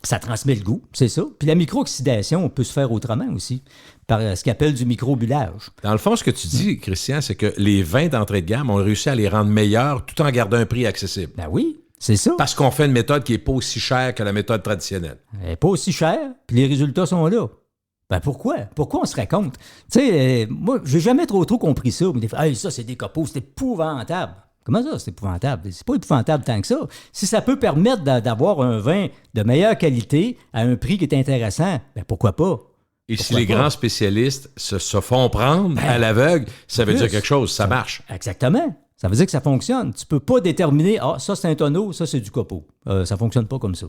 Ça transmet le goût, c'est ça. Puis la micro-oxydation peut se faire autrement aussi, par ce qu'on appelle du microbulage. Dans le fond, ce que tu dis, Christian, c'est que les vins d'entrée de gamme ont réussi à les rendre meilleurs tout en gardant un prix accessible. Ben oui, c'est ça. Parce qu'on fait une méthode qui n'est pas aussi chère que la méthode traditionnelle. Elle n'est pas aussi chère, puis les résultats sont là. Ben pourquoi? Pourquoi on se raconte? Tu sais, moi, j'ai jamais trop compris ça. Mais ça, c'est des copeaux, c'est épouvantable. Comment ça, c'est épouvantable? C'est pas épouvantable tant que ça. Si ça peut permettre d'avoir un vin de meilleure qualité à un prix qui est intéressant, ben pourquoi pas? Et si les grands spécialistes se font prendre à l'aveugle, ça veut dire quelque chose, ça marche. Exactement. Ça veut dire que ça fonctionne. Tu peux pas déterminer, ça c'est un tonneau, ça c'est du copeau. ça fonctionne pas comme ça.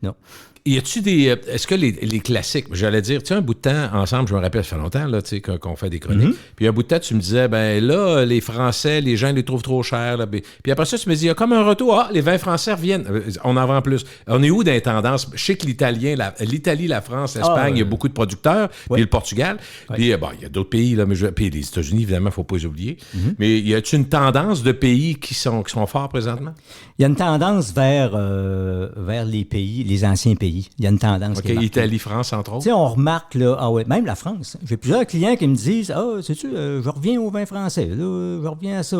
Non. Y a-tu des... Est-ce que les classiques, j'allais dire, tu sais, un bout de temps, ensemble, je me rappelle, ça fait longtemps, là, tu sais, qu'on fait des chroniques, puis un bout de temps, tu me disais, ben là, les Français, les gens les trouvent trop chers, là, puis après ça, tu me dis, il y a comme un retour, les vins français reviennent, on en vend plus. On est où dans les tendances? Je sais que l'Italie, la France, l'Espagne, il y a beaucoup de producteurs, puis le Portugal, puis il y a d'autres pays, là, puis les États-Unis, évidemment, il ne faut pas les oublier. Mais y a-tu une tendance de pays qui sont forts présentement? Il y a une tendance vers les pays, les anciens pays. Il y a une tendance. OK, Italie, France, entre autres. Tu sais, on remarque, là, même la France. J'ai plusieurs clients qui me disent, sais-tu, je reviens au vin français, là, je reviens à ça.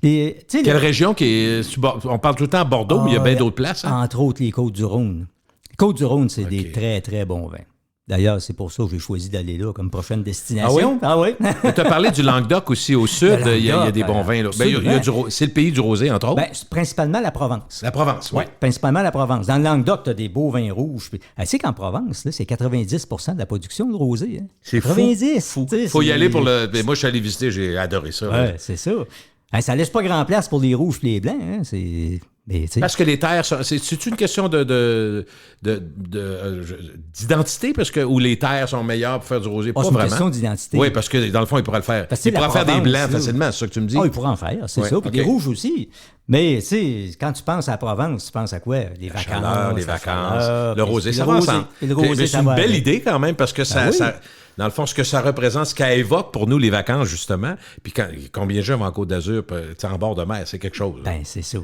Quelle région qui est... On parle tout le temps à Bordeaux, mais il y a bien d'autres places. Hein? Entre autres, les Côtes-du-Rhône. Les Côtes-du-Rhône, c'est des très, très bons vins. D'ailleurs, c'est pour ça que j'ai choisi d'aller là comme prochaine destination. Ah oui? Tu as parlé du Languedoc aussi au sud. Il y a des bons vins. Là. C'est le pays du rosé, entre autres. Principalement la Provence. La Provence, oui. Principalement la Provence. Dans le Languedoc, tu as des beaux vins rouges. Tu sais qu'en Provence, là, c'est 90 de la production de rosé. Hein. C'est 90, fou. Il faut y aller pour le... Moi, je suis allé visiter, j'ai adoré ça. Oui, c'est ça. Ça laisse pas grand place pour les rouges et les blancs. Hein. Parce que les terres, c'est une question d'identité, ou les terres sont meilleures pour faire du rosé? Pas c'est vraiment. Une question d'identité. Oui, parce que dans le fond, ils pourraient le faire. Il pourrait faire des blancs facilement, c'est ça que tu me dis? Ils pourraient en faire, c'est ça. Puis des rouges aussi. Mais tu sais, quand tu penses à la Provence, tu penses à quoi? Les vacances. Les vacances. Le rosé, ça va ensemble. C'est une belle idée quand même, parce que dans le fond, ce que ça représente, ce qu'elle évoque pour nous, les vacances, justement, puis combien de gens vont en Côte d'Azur, en bord de mer, c'est quelque chose. C'est ça.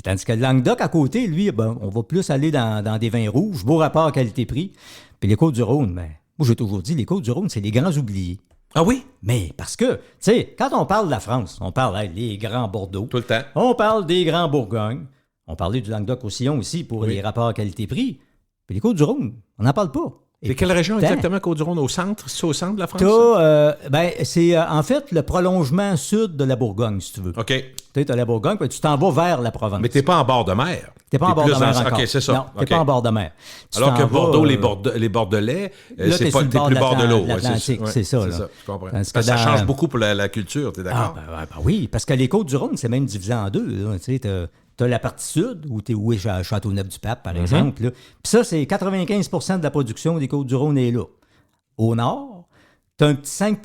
Tandis que le Languedoc, à côté, lui, on va plus aller dans des vins rouges, beau rapport qualité-prix. Puis les Côtes-du-Rhône, moi, j'ai toujours dit, les Côtes-du-Rhône, c'est les grands oubliés. Ah oui? Mais parce que, tu sais, quand on parle de la France, on parle des grands Bordeaux. Tout le temps. On parle des grands Bourgognes. On parlait du Languedoc-Roussillon aussi pour les rapports qualité-prix. Puis les Côtes-du-Rhône, on n'en parle pas. C'est quelle région exactement, Côte-du-Rhône? Au centre? C'est au centre de la France? C'est en fait le prolongement sud de la Bourgogne, si tu veux. OK. Tu as la Bourgogne, puis tu t'en vas vers la Provence. Mais tu n'es pas en bord de mer. Tu n'es pas en bord de mer encore. OK, c'est ça. Non, tu n'es pas en bord de mer. Alors que Bordeaux, les Bordelais, t'es plus bord de l'eau. L'Atlantique, c'est ça. Je comprends. Parce que ça change beaucoup pour la culture, tu es d'accord? Oui, parce que les Côtes-du-Rhône, c'est même divisé en deux. Tu as la partie sud, où est Châteauneuf-du-Pape, par exemple. Puis ça, c'est 95 de la production des Côtes-du-Rhône est là. Au nord, tu as un petit 5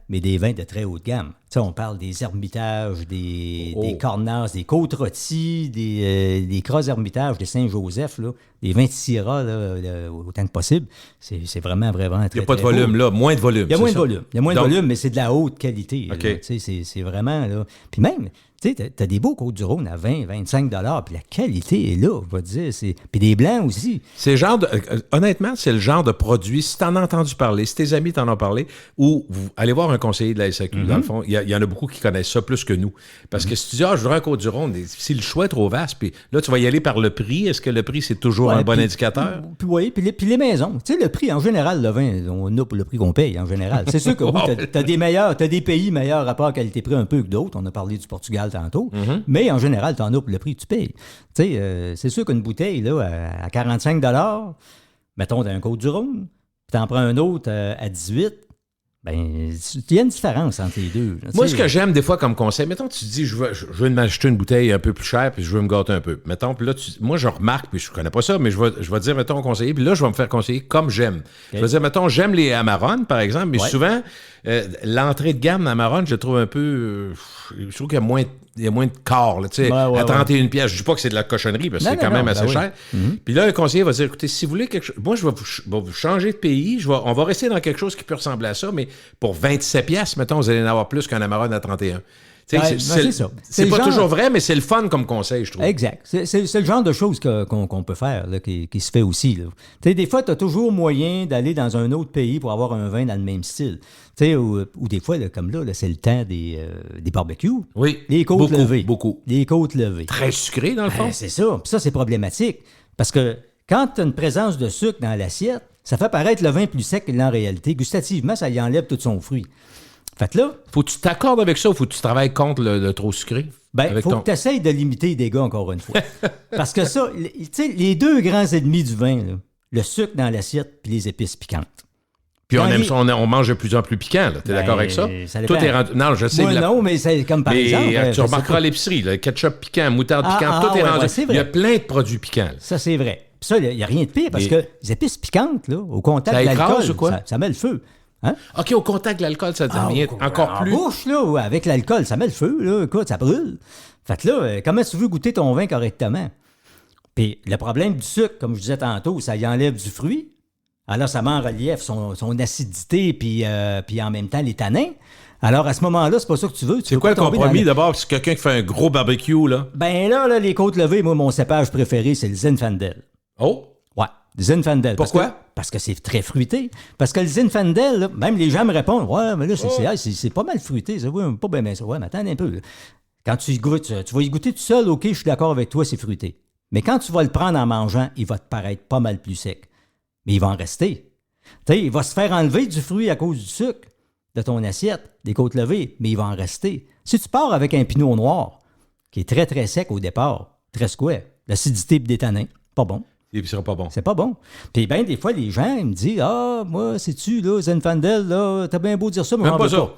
mais des vins de très haute gamme. Tu sais, on parle des Hermitages, des Cornas, des Côte-Rôties, des Cros-Hermitages, des Saint-Joseph, là, des vins de Syrah, autant que possible. C'est vraiment très, très Il n'y a pas de volume, là. Moins de volume. Il y a moins de volume. Il y a moins de volume, mais c'est de la haute qualité. Okay. Tu sais, c'est vraiment... là. Puis même... Tu sais, t'as des beaux Côtes-du-Rhône à 20, 25 $, puis la qualité est là, je vais te dire. Puis des blancs aussi. Honnêtement, c'est le genre de produit, si t'en as entendu parler, si tes amis t'en ont parlé, ou vous allez voir un conseiller de la SAQ, dans le fond, il y en a beaucoup qui connaissent ça plus que nous. Parce que si tu dis, je voudrais un Côte-du-Rhône, si le choix est trop vaste, puis là, tu vas y aller par le prix, est-ce que le prix, c'est toujours un bon indicateur? Oui, puis les maisons. Tu sais, le prix, en général, le vin, on a pour le prix qu'on paye, en général. C'est sûr que oui, t'as des pays meilleurs rapport qualité-prix un peu que d'autres. On a parlé du Portugal tantôt. Mais en général, tu en as pour le prix que tu payes. Tu sais, c'est sûr qu'une bouteille là, à 45 $, mettons, dans un Côte-du-Rhône, puis tu en prends un autre à 18 $, il y a une différence entre les deux. Là, moi, ce que j'aime des fois comme conseil, mettons, tu te dis, je veux m'acheter une bouteille un peu plus chère, puis je veux me gâter un peu. Mettons, puis là, moi, je remarque, puis je connais pas ça, mais je vais dire, mettons, conseiller, puis là, je vais me faire conseiller comme j'aime. Okay. Je vais dire, mettons, j'aime les Amarone, par exemple, mais souvent, l'entrée de gamme d'Amarone, je trouve un peu... je trouve qu'il y a moins de corps, là, tu sais, à 31 $. Je dis pas que c'est de la cochonnerie, parce que c'est quand même assez cher. Puis là, le conseiller va dire, écoutez, si vous voulez quelque chose... Moi, je vais vous changer de pays, on va rester dans quelque chose qui peut ressembler à ça, mais pour 27 $, mettons, vous allez en avoir plus qu'un Amarone à 31. C'est ça. C'est pas toujours vrai, mais c'est le fun comme conseil, je trouve. Exact. C'est le genre de choses qu'on peut faire, là, qui se fait aussi. Des fois, tu as toujours moyen d'aller dans un autre pays pour avoir un vin dans le même style. Ou des fois, là, comme là, c'est le temps des barbecues. Oui. Les côtes levées. Beaucoup. Les côtes levées. Très sucré, dans le fond. C'est ça. Puis ça, c'est problématique. Parce que quand tu as une présence de sucre dans l'assiette, ça fait paraître le vin plus sec qu'il l'est en réalité. Gustativement, ça y enlève tout son fruit. Fait que là... Faut que tu t'accordes avec ça ou faut que tu travailles contre le trop sucré? Faut que tu essayes de limiter les dégâts encore une fois. Parce que ça, tu sais, les deux grands ennemis du vin, là, le sucre dans l'assiette puis les épices piquantes. Puis on mange de plus en plus piquant, là. T'es d'accord avec ça? Tout est rendu... Non, je sais. Moi, non, mais c'est comme par exemple... tu remarqueras à l'épicerie, le ketchup piquant, moutarde piquante, tout est rendu... Il y a plein de produits piquants. Là. Ça, c'est vrai. Puis ça, il n'y a rien de pire parce que les épices piquantes, là, au contact ça de l'alcool, ou quoi? Ça met le feu. Hein? OK, au contact de l'alcool, ça devient encore plus... En bouche, là, avec l'alcool, ça met le feu, là. Écoute, ça brûle. Fait que là, comment tu veux goûter ton vin correctement? Puis le problème du sucre, comme je disais tantôt, ça y enlève du fruit. Alors, ça met en relief son acidité puis en même temps les tanins. Alors, à ce moment-là, c'est pas ça que tu veux. C'est quoi le compromis, d'abord? C'est quelqu'un qui fait un gros barbecue, là? Ben là, les côtes levées, moi, mon cépage préféré, c'est le Zinfandel. Oh! Ouais, le Zinfandel. Pourquoi? Parce que c'est très fruité. Parce que le Zinfandel, là, même les gens me répondent, ouais, mais là, c'est pas mal fruité. Ça, ouais, pas bien ça. Ouais, mais attends un peu. Là. Quand tu y goûtes, tu vas y goûter tout seul, OK, je suis d'accord avec toi, c'est fruité. Mais quand tu vas le prendre en mangeant, il va te paraître pas mal plus sec. Mais il va en rester. Tu sais, il va se faire enlever du fruit à cause du sucre de ton assiette, des côtes levées, mais il va en rester. Si tu pars avec un pinot noir, qui est très, très sec au départ, très square, l'acidité et des tanins, pas bon. Et puis, ce sera pas bon. C'est pas bon. Puis bien, des fois, les gens, ils me disent, ah, moi, sais-tu, là, Zinfandel, là, t'as bien beau dire ça, mais j'en veux pas.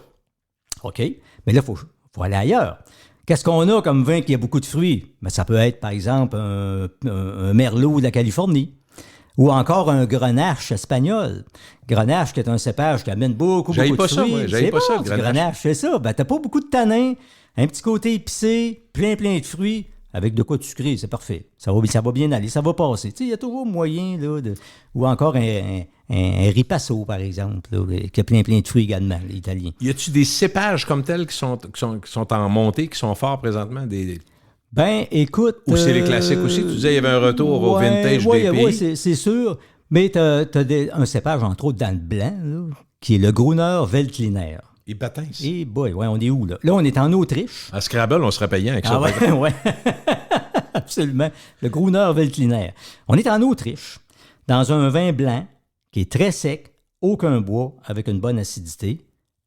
OK. Mais là, il faut aller ailleurs. Qu'est-ce qu'on a comme vin qui a beaucoup de fruits? Ben, ça peut être, par exemple, un Merlot de la Californie ou encore un Grenache espagnol. Grenache, qui est un cépage qui amène beaucoup de fruits. J'aille pas ça, le Grenache. C'est ça. Ben, t'as pas beaucoup de tanins, un petit côté épicé, plein de fruits, avec de quoi de sucré, c'est parfait. Ça va bien aller, ça va passer. Tu sais, il y a toujours moyen, là, ou encore un ripasso, par exemple, là, qui a plein de fruits également, l'italien. Y a-tu des cépages comme tels qui sont en montée, qui sont forts présentement? Ben, écoute... Ou c'est les classiques aussi? Tu disais qu'il y avait un retour au vintage des pays. Oui, c'est sûr. Mais t'as un cépage, entre autres, dans le blanc, là, qui est le Gruner Veltliner. Et Batins. Et boy, ouais, on est où, là? Là, on est en Autriche. À Scrabble, on serait payant avec ça. Ah ouais. Absolument. Le Gruner Veltliner. On est en Autriche, dans un vin blanc qui est très sec, aucun bois, avec une bonne acidité,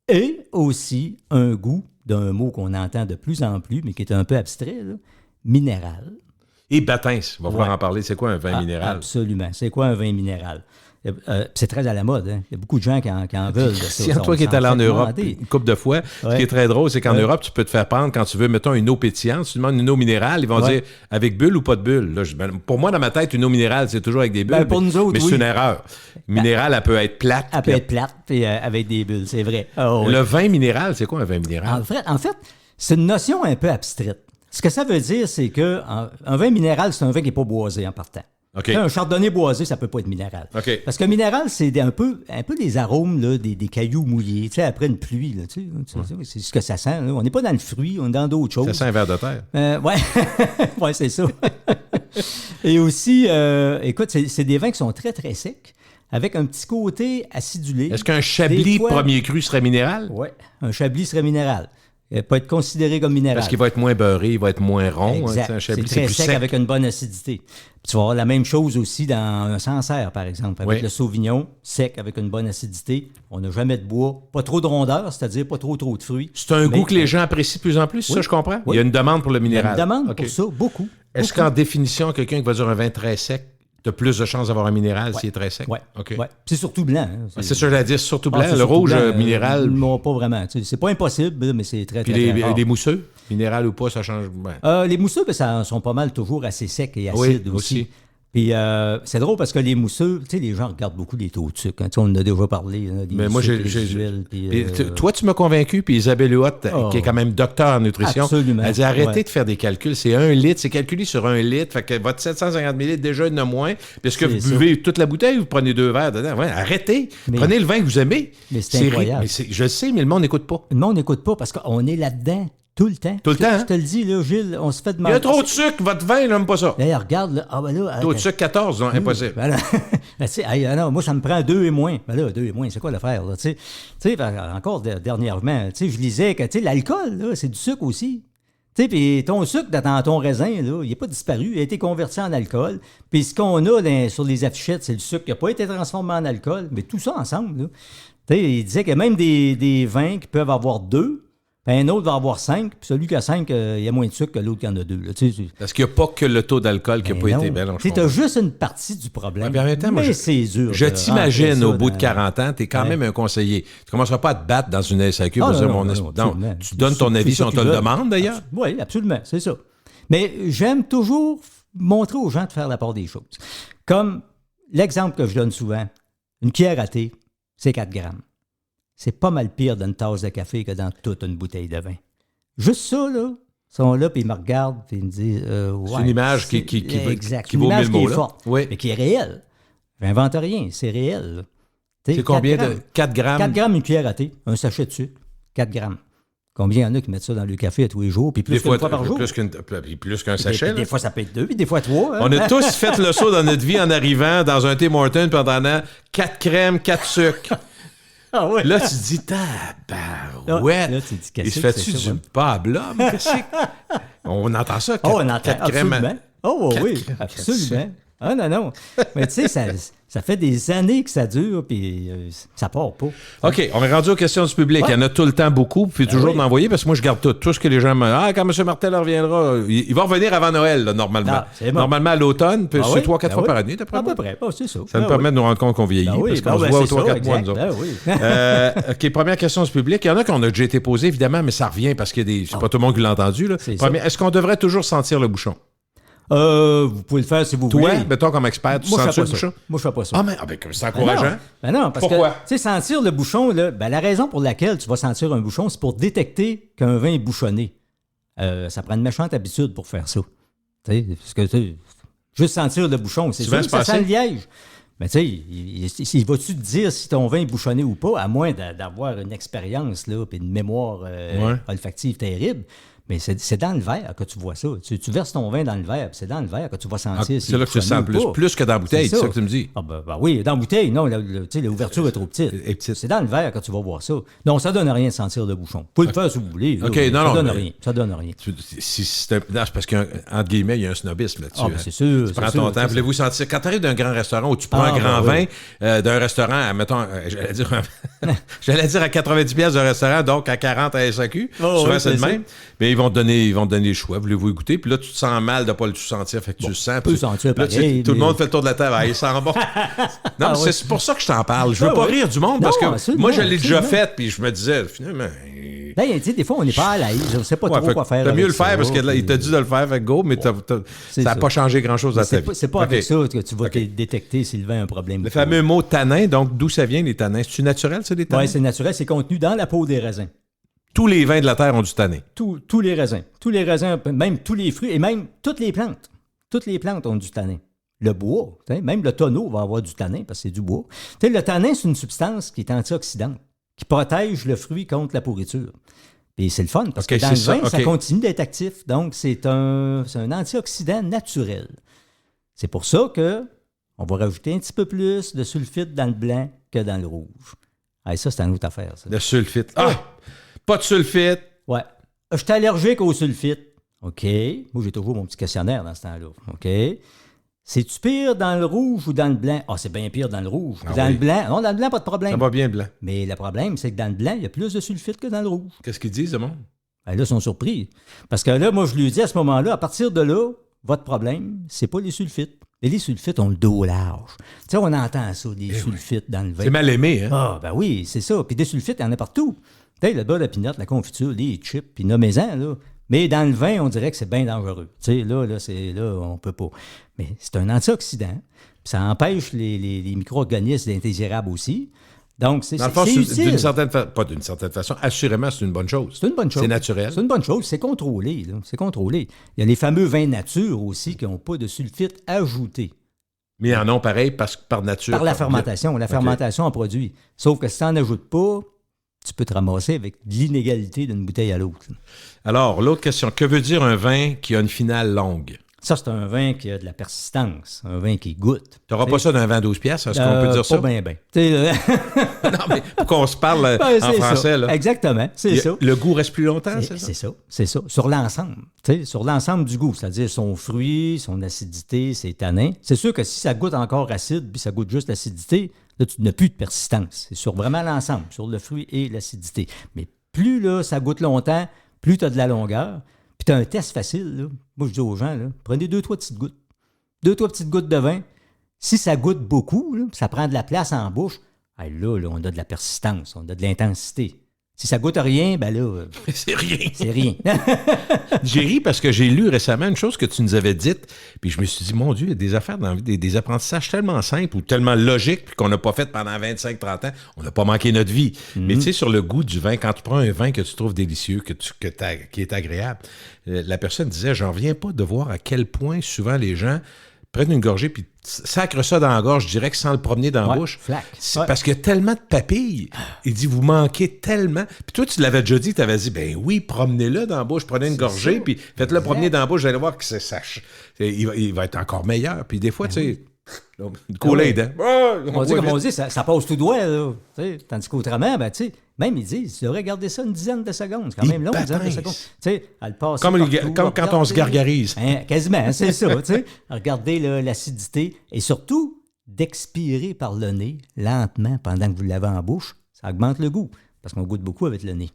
et aussi un goût d'un mot qu'on entend de plus en plus, mais qui est un peu abstrait, là, minéral. Et Batins, on va pouvoir en parler. C'est quoi un vin minéral? Absolument. C'est quoi un vin minéral? C'est très à la mode. Hein? Il y a beaucoup de gens qui en veulent. Si toi qui es allé en Europe une couple de fois, ce qui est très drôle, c'est qu'en Europe, tu peux te faire prendre quand tu veux, mettons, une eau pétillante. Si tu demandes une eau minérale, ils vont dire avec bulle ou pas de bulle. Là, pour moi, dans ma tête, une eau minérale, c'est toujours avec des bulles. Pour nous autres, mais c'est une erreur. Minérale, elle peut être plate. Elle peut être plate puis avec des bulles, c'est vrai. Oh, le vin minéral, c'est quoi un vin minéral? En fait, c'est une notion un peu abstraite. Ce que ça veut dire, c'est que un vin minéral, c'est un vin qui n'est pas boisé en partant. Okay. Un chardonnay boisé, ça peut pas être minéral. Okay. Parce que minéral, c'est un peu des arômes, là, des cailloux mouillés, tu sais, après une pluie. Là, tu sais, c'est ce que ça sent. Là. On n'est pas dans le fruit, on est dans d'autres choses. Ça sent un verre de terre. Ouais, ouais, c'est ça. Et aussi, écoute, c'est des vins qui sont très, très secs, avec un petit côté acidulé. Est-ce qu'un Chablis premier cru serait minéral? Oui, un Chablis serait minéral. Il peut être considéré comme minéral. Parce qu'il va être moins beurré, il va être moins rond. Exact. Hein, un Chablis, c'est très plus sec avec une bonne acidité. Puis tu vas avoir la même chose aussi dans un Sancerre, par exemple, avec le Sauvignon, sec avec une bonne acidité. On n'a jamais de bois, pas trop de rondeur, c'est-à-dire pas trop de fruits. C'est un goût que les gens apprécient de plus en plus, ça je comprends? Oui. Il y a une demande pour le minéral. Il y a une demande pour ça, beaucoup. Est-ce qu'en définition, quelqu'un qui va dire un vin très sec, tu as plus de chances d'avoir un minéral s'il est très sec? Oui. Ouais. C'est surtout blanc. Hein. C'est ça que je veux dire, surtout blanc. Le rouge minéral... Non, pas vraiment. C'est pas impossible, mais c'est très, puis très rare. Les mousseux, minéral ou pas, ça change. Les mousseux, ça sont pas mal toujours assez secs et acides aussi. Puis c'est drôle parce que les mousseux, tu sais, les gens regardent beaucoup les taux de sucre. Hein. On en a déjà parlé. Hein, mais moi, toi, tu m'as convaincu, puis Isabelle Huot, qui est quand même docteur en nutrition, elle dit arrêtez de faire des calculs. C'est 1 litre, c'est calculé sur 1 litre. Fait que votre 750 ml, déjà, il y en a moins. Puis est-ce que vous buvez toute la bouteille ou vous prenez 2 verres dedans? Ouais, arrêtez. Prenez le vin que vous aimez. Mais c'est incroyable. Je le sais, mais le monde n'écoute pas. Le monde n'écoute pas parce qu'on est là-dedans. Tout le temps. Tout le temps. Je te le dis, là, Gilles, on se fait demander. Il y a trop de sucre, votre vin, il n'aime pas ça. D'ailleurs, regarde, là. Ah, ben là. Trop de sucre, 14, non, impossible. Ben non, moi, ça me prend 2 et moins. Ben là, 2 et moins, c'est quoi l'affaire, là? Tu sais, encore dernièrement, tu sais, je lisais que, tu sais, l'alcool, là, c'est du sucre aussi. Tu sais, puis ton sucre dans ton raisin, là, il n'est pas disparu, il a été converti en alcool. Puis ce qu'on a sur les affichettes, c'est le sucre qui n'a pas été transformé en alcool, mais tout ça ensemble, là. Tu sais, il disait qu'il y a même des vins qui peuvent avoir 2, Puis un autre va avoir 5, puis celui qui a 5, il y a moins de sucre que l'autre qui en a 2. Là, parce qu'il n'y a pas que le taux d'alcool qui n'a pas été bien. Tu as juste une partie du problème. Ouais, en même temps, mais c'est dur. Je t'imagine, au bout de 40 ans, tu es quand même un conseiller. Tu ne commenceras pas à te battre dans une SAQ pour dire non, tu donnes ton avis si on te le demande, d'ailleurs. Oui, absolument, c'est ça. Mais j'aime toujours montrer aux gens de faire la part des choses. Comme l'exemple que je donne souvent, une cuillère à thé, c'est 4 grammes. C'est pas mal pire d'une tasse de café que dans toute une bouteille de vin. Juste ça, là, ils sont là, puis ils me regardent, puis ils me disent... c'est une image qui vaut 1000 mots, là. Forte, oui. mais qui est réelle. J'invente rien, c'est réel. C'est combien de... 4 grammes? 4 grammes, une cuillère à thé, un sachet de sucre, 4 grammes. Combien il y en a qui mettent ça dans le café à tous les jours, puis plus qu'une fois par jour? Plus qu'un sachet. Des fois, ça peut être 2, puis des fois 3. Hein? On a tous fait le saut dans notre vie en arrivant dans un Tim Hortons pendant 4 crèmes, 4 sucres. Ah ouais. Là, tu te dis, tabarouette. Là, tu dis, il se fait-tu du pablum? On entend ça, 4 crèmes. Oh oui, absolument. Ah non. Mais tu sais, ça fait des années que ça dure, puis ça part pas. OK, on est rendu aux questions du public. Ouais. Il y en a tout le temps beaucoup, puis toujours d'envoyer, parce que moi, je garde tout. Tout ce que les gens me disent. Quand M. Martel reviendra, il va revenir avant Noël, là, normalement. Bon. Normalement, à l'automne, puis c'est 3-4 fois par année, d'après moi. À peu près, c'est ça. Ça nous permet de nous rendre compte qu'on vieillit, parce qu'on se voit aux 3-4 mois, nous autres. OK, première question du public. Il y en a qui ont déjà été posées, évidemment, mais ça revient, parce que c'est pas tout le monde qui l'a entendu. Est-ce qu'on devrait toujours sentir le bouchon? Vous pouvez le faire si vous voulez. Toi, mettons comme expert, tu sens le bouchon? Moi, je fais pas ça. Ah, mais c'est encourageant. Non, parce pourquoi? Que, tu sais, sentir le bouchon, là, la raison pour laquelle tu vas sentir un bouchon, c'est pour détecter qu'un vin est bouchonné. Ça prend une méchante habitude pour faire ça. Parce que, juste sentir le bouchon, c'est sûr que ça sent le liège. Mais tu sais, il va-tu te dire si ton vin est bouchonné ou pas, à moins d'avoir une expérience, là, puis une mémoire olfactive terrible. Mais c'est dans le verre que tu vois ça. Tu verses ton vin dans le verre, puis c'est dans le verre que tu vas sentir. C'est là que tu sens plus que dans la bouteille, c'est ça que tu me dis. Oui, dans la bouteille, non, l'ouverture est trop petite. C'est dans le verre que tu vas voir ça. Non, ça donne rien de sentir le bouchon. Vous pouvez le faire si vous voulez. Là, ça donne rien. C'est parce qu'entre guillemets, il y a un snobisme là-dessus. C'est sûr. Tu prends ton temps. Voulez-vous sentir... Quand tu arrives d'un grand restaurant où tu prends un grand vin d'un restaurant, mettons, j'allais dire à 90$ d'un restaurant, donc à 40 à SAQ, souvent c'est le même. Mais ils vont te donner le choix. Voulez-vous y goûter? Puis là, tu te sens mal de ne pas le sentir. Fait que tu le sens. Tu peux sentir pareil. Tout le monde fait le tour de la table. Il sent bon. Non, c'est pour ça que je t'en parle. Je veux pas rire du monde parce que moi, je l'ai déjà fait. Puis je me disais, finalement... des fois, on n'est pas à l'aise. Je ne sais pas trop quoi faire. T'as mieux le faire parce qu'il t'a dit de le faire. Fait go, mais ça n'a pas changé grand-chose à ta vie. C'est pas avec ça que tu vas détecter si le vin a un problème. Le fameux mot tanin, donc d'où ça vient, les tanins? C'est-tu naturel, ça, des tanins? Oui, c'est naturel. C'est contenu dans la peau des raisins. Tous les vins de la terre ont du tanin. Tous les raisins. Tous les raisins, même tous les fruits et même toutes les plantes. Toutes les plantes ont du tanin. Le bois, même le tonneau va avoir du tanin parce que c'est du bois. Le tanin, c'est une substance qui est antioxydante, qui protège le fruit contre la pourriture. Et c'est le fun parce que dans le vin, ça continue d'être actif. Donc, c'est un antioxydant naturel. C'est pour ça qu'on va rajouter un petit peu plus de sulfite dans le blanc que dans le rouge. Ah, ça, c'est une autre affaire. Ça. Le sulfite. Pas de sulfite. Ouais. Je suis allergique au sulfite. OK. Moi, j'ai toujours mon petit questionnaire dans ce temps-là. OK. C'est-tu pire dans le rouge ou dans le blanc? C'est bien pire dans le rouge. Dans le blanc, non, dans le blanc, pas de problème. Ça va bien, blanc. Mais le problème, c'est que dans le blanc, il y a plus de sulfite que dans le rouge. Qu'est-ce qu'ils disent, le monde? Là, ils sont surpris. Parce que là, moi, je lui dis à ce moment-là, à partir de là, votre problème, c'est pas les sulfites. Et les sulfites ont le dos large. Tu sais, on entend ça, des sulfites dans le vin. C'est mal aimé, hein? Oui, c'est ça. Puis des sulfites, il y en a partout. Tu sais, le beurre de pinot, la confiture, les chips, puis nommez-en, là. Mais dans le vin, on dirait que c'est bien dangereux. Tu sais, là, on peut pas. Mais c'est un antioxydant. Puis ça empêche les micro-organismes d'être indésirables aussi. Donc, c'est utile. Pas d'une certaine façon. Assurément, c'est une bonne chose. C'est une bonne chose. C'est naturel. C'est une bonne chose. C'est contrôlé, là. C'est contrôlé. Il y a les fameux vins nature aussi qui n'ont pas de sulfite ajouté. Mais ils en ont pareil par nature. Par la fermentation. La fermentation en produit. Sauf que si tu n'en ajoutes pas, tu peux te ramasser avec l'inégalité d'une bouteille à l'autre. Alors, l'autre question. Que veut dire un vin qui a une finale longue? Ça, c'est un vin qui a de la persistance, un vin qui goûte. Tu n'auras pas ça d'un vin 12 piastres, est-ce qu'on peut dire ça? Pas bien. Non, mais pour qu'on se parle en français. Là. Exactement, c'est ça. Le goût reste plus longtemps, c'est ça? C'est ça. Sur l'ensemble. Sur l'ensemble du goût, c'est-à-dire son fruit, son acidité, ses tanins. C'est sûr que si ça goûte encore acide, puis ça goûte juste l'acidité, là, tu n'as plus de persistance. C'est sur vraiment l'ensemble, sur le fruit et l'acidité. Mais plus là, ça goûte longtemps, plus tu as de la longueur. Puis tu as un test facile. Là. Moi, je dis aux gens, là, prenez 2-3 petites gouttes. 2-3 petites gouttes de vin. Si ça goûte beaucoup, là, ça prend de la place en bouche, là, on a de la persistance, on a de l'intensité. Si ça goûte rien, ben là... c'est rien. C'est rien. J'ai ri parce que j'ai lu récemment une chose que tu nous avais dite, puis je me suis dit, mon Dieu, il y a des affaires dans la vie, des apprentissages tellement simples ou tellement logiques, puis qu'on n'a pas fait pendant 25-30 ans, on n'a pas manqué notre vie. Mais tu sais, sur le goût du vin, quand tu prends un vin que tu trouves délicieux, qui est agréable, la personne disait, j'en reviens pas de voir à quel point souvent les gens prennent une gorgée puis sacre ça dans la gorge, je dirais que sans le promener dans la bouche. C'est parce qu'il y a tellement de papilles. Il dit, vous manquez tellement. Puis toi, tu l'avais déjà dit, tu avais dit, ben oui, promenez-le dans la bouche, prenez une gorgée, puis faites-le promener dans la bouche, vous allez voir que c'est sèche. Il va être encore meilleur. Puis des fois, tu sais, une Kool-Aid, hein? On dit, ça passe tout droit, là. Tandis qu'autrement, ben, tu sais, même ils disent, tu devrais garder ça une dizaine de secondes. C'est quand même long, une dizaine de secondes. Tu sais, elle passe comme quand on se gargarise. Quasiment, c'est ça, tu sais. Regardez l'acidité et surtout, d'expirer par le nez lentement pendant que vous l'avez en bouche, ça augmente le goût parce qu'on goûte beaucoup avec le nez.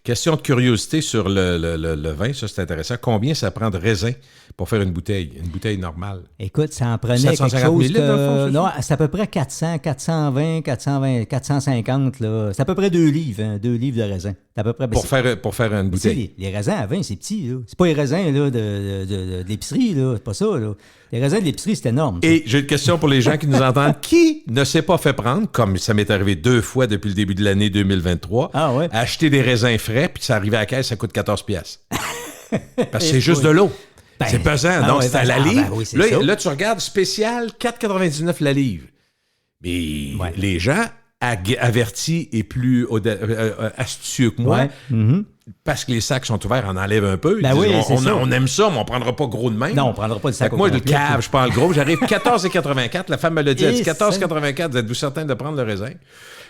Question de curiosité sur le vin, ça c'est intéressant. Combien ça prend de raisin pour faire une bouteille normale? Écoute, ça en prenait quelque chose que... Non, c'est à peu près 400, 420, 450, là. C'est à peu près 2 livres, hein, 2 livres de raisin. C'est à peu près, pour faire une bouteille. Les raisins à vin, c'est petit, là. C'est pas les raisins là, de l'épicerie, là. C'est pas ça, là. Les raisins de l'épicerie, c'est énorme. Ça. Et j'ai une question pour les gens qui nous entendent. Qui ne s'est pas fait prendre, comme ça m'est arrivé 2 fois depuis le début de l'année 2023, acheter des raisins frais, puis ça arrive à la caisse, ça coûte 14$. Parce que c'est juste de l'eau. C'est pesant. Donc, c'est à la livre. Là, tu regardes spécial, 4,99$ la livre. Mais les gens avertis et plus astucieux que moi, parce que les sacs sont ouverts, on enlève un peu. On aime ça, mais on ne prendra pas gros de même. Non, on ne prendra pas le sac. Moi, le cave, je prends le gros. J'arrive 14,84$. La femme me l'a dit. Elle dit 14,84$. Êtes-vous certain de prendre le raisin?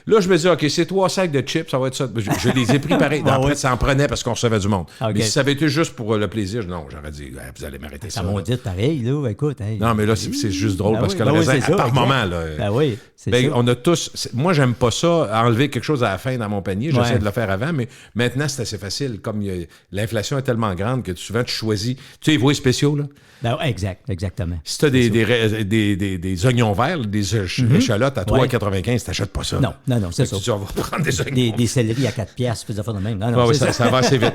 Là, je me dis, OK, c'est 3 sacs de chips, ça va être ça. Je les ai pris pareil. Après, ça en prenait parce qu'on recevait du monde. Okay. Mais si ça avait été juste pour le plaisir, non, j'aurais dit, vous allez m'arrêter ça. Ça m'a dit pareil, là, écoute. Hey. Non, mais là, c'est juste drôle parce que le raisin, par moment, là. On a tous. Moi, j'aime pas ça, enlever quelque chose à la fin dans mon panier. J'essaie de le faire avant, mais maintenant, c'est assez facile. Comme l'inflation est tellement grande que souvent, tu choisis. Tu sais, les voies spéciaux, là. Exactement. Si tu as des oignons verts, des échalotes à 3,95$, tu n'achètes pas ça. Non, c'est ça. Tu vas prendre des oignons. Des céleris à 4$, puis des affaires de même. Ça va assez vite.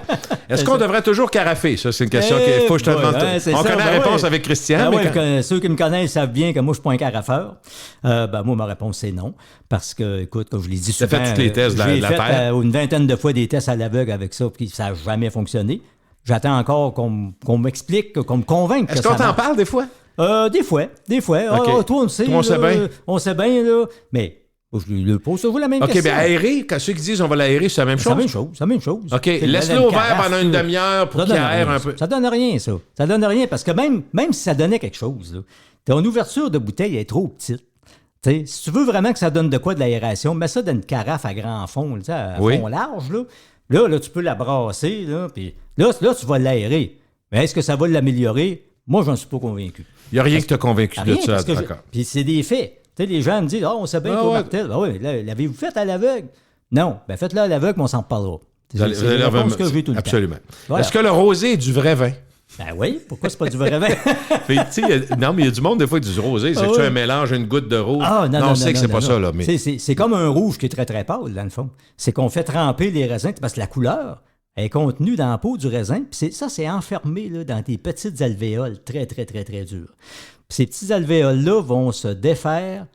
Est-ce qu'on devrait toujours carafer? Ça, c'est une question qu'il faut que je te demande. On connaît la réponse avec Christian. Ceux qui me connaissent savent bien que moi, je ne suis pas un carafeur. Moi, ma réponse, c'est non. Parce que, écoute, comme je l'ai dit souvent... Tu as fait tous les tests de la Terre? J'ai fait une vingtaine de fois des tests à l'aveugle avec ça, puis ça n'a jamais fonctionné. J'attends encore qu'on m'explique, qu'on me convainque. Est-ce qu'on t'en parle des fois? Des fois. Okay. Toi, on sait. Toi, on sait bien, là. Mais je lui pose toujours la même question. OK, bien aérer, quand ceux qui disent on va l'aérer, c'est la même chose? C'est la même chose. OK, laisse-le ouvert pendant une demi-heure pour qu'il aère un peu. Ça donne rien, ça. Ça donne rien, parce que même si ça donnait quelque chose, ton ouverture de bouteille est trop petite. T'sais, si tu veux vraiment que ça donne de quoi de l'aération, mets ça dans une carafe à grand fond, à fond large, là. Là, tu peux la brasser, là, puis là, tu vas l'aérer. Mais est-ce que ça va l'améliorer? Moi, j'en suis pas convaincu. Il n'y a rien qui t'a convaincu de ça, d'accord. Puis c'est des faits. Tu sais, les gens me disent, on sait bien qu'au Martel. L'avez-vous fait à l'aveugle? Non. Ben faites-le à l'aveugle, mais on s'en reparlera. C'est la réponse que j'ai tout le temps. Absolument. Voilà. Est-ce que le rosé est du vrai vin? Ben oui, pourquoi c'est pas du vrai vin? Non, mais il y a du monde, des fois, qui dit du rosé. C'est que tu as un mélange, une goutte de rouge. Non, on sait que c'est pas ça, là. Mais... C'est comme un rouge qui est très, très pâle, dans le fond. C'est qu'on fait tremper les raisins, parce que la couleur est contenue dans la peau du raisin. Puis ça, c'est enfermé là, dans tes petites alvéoles très, très, très, très dures. Puis ces petits alvéoles-là vont se défaire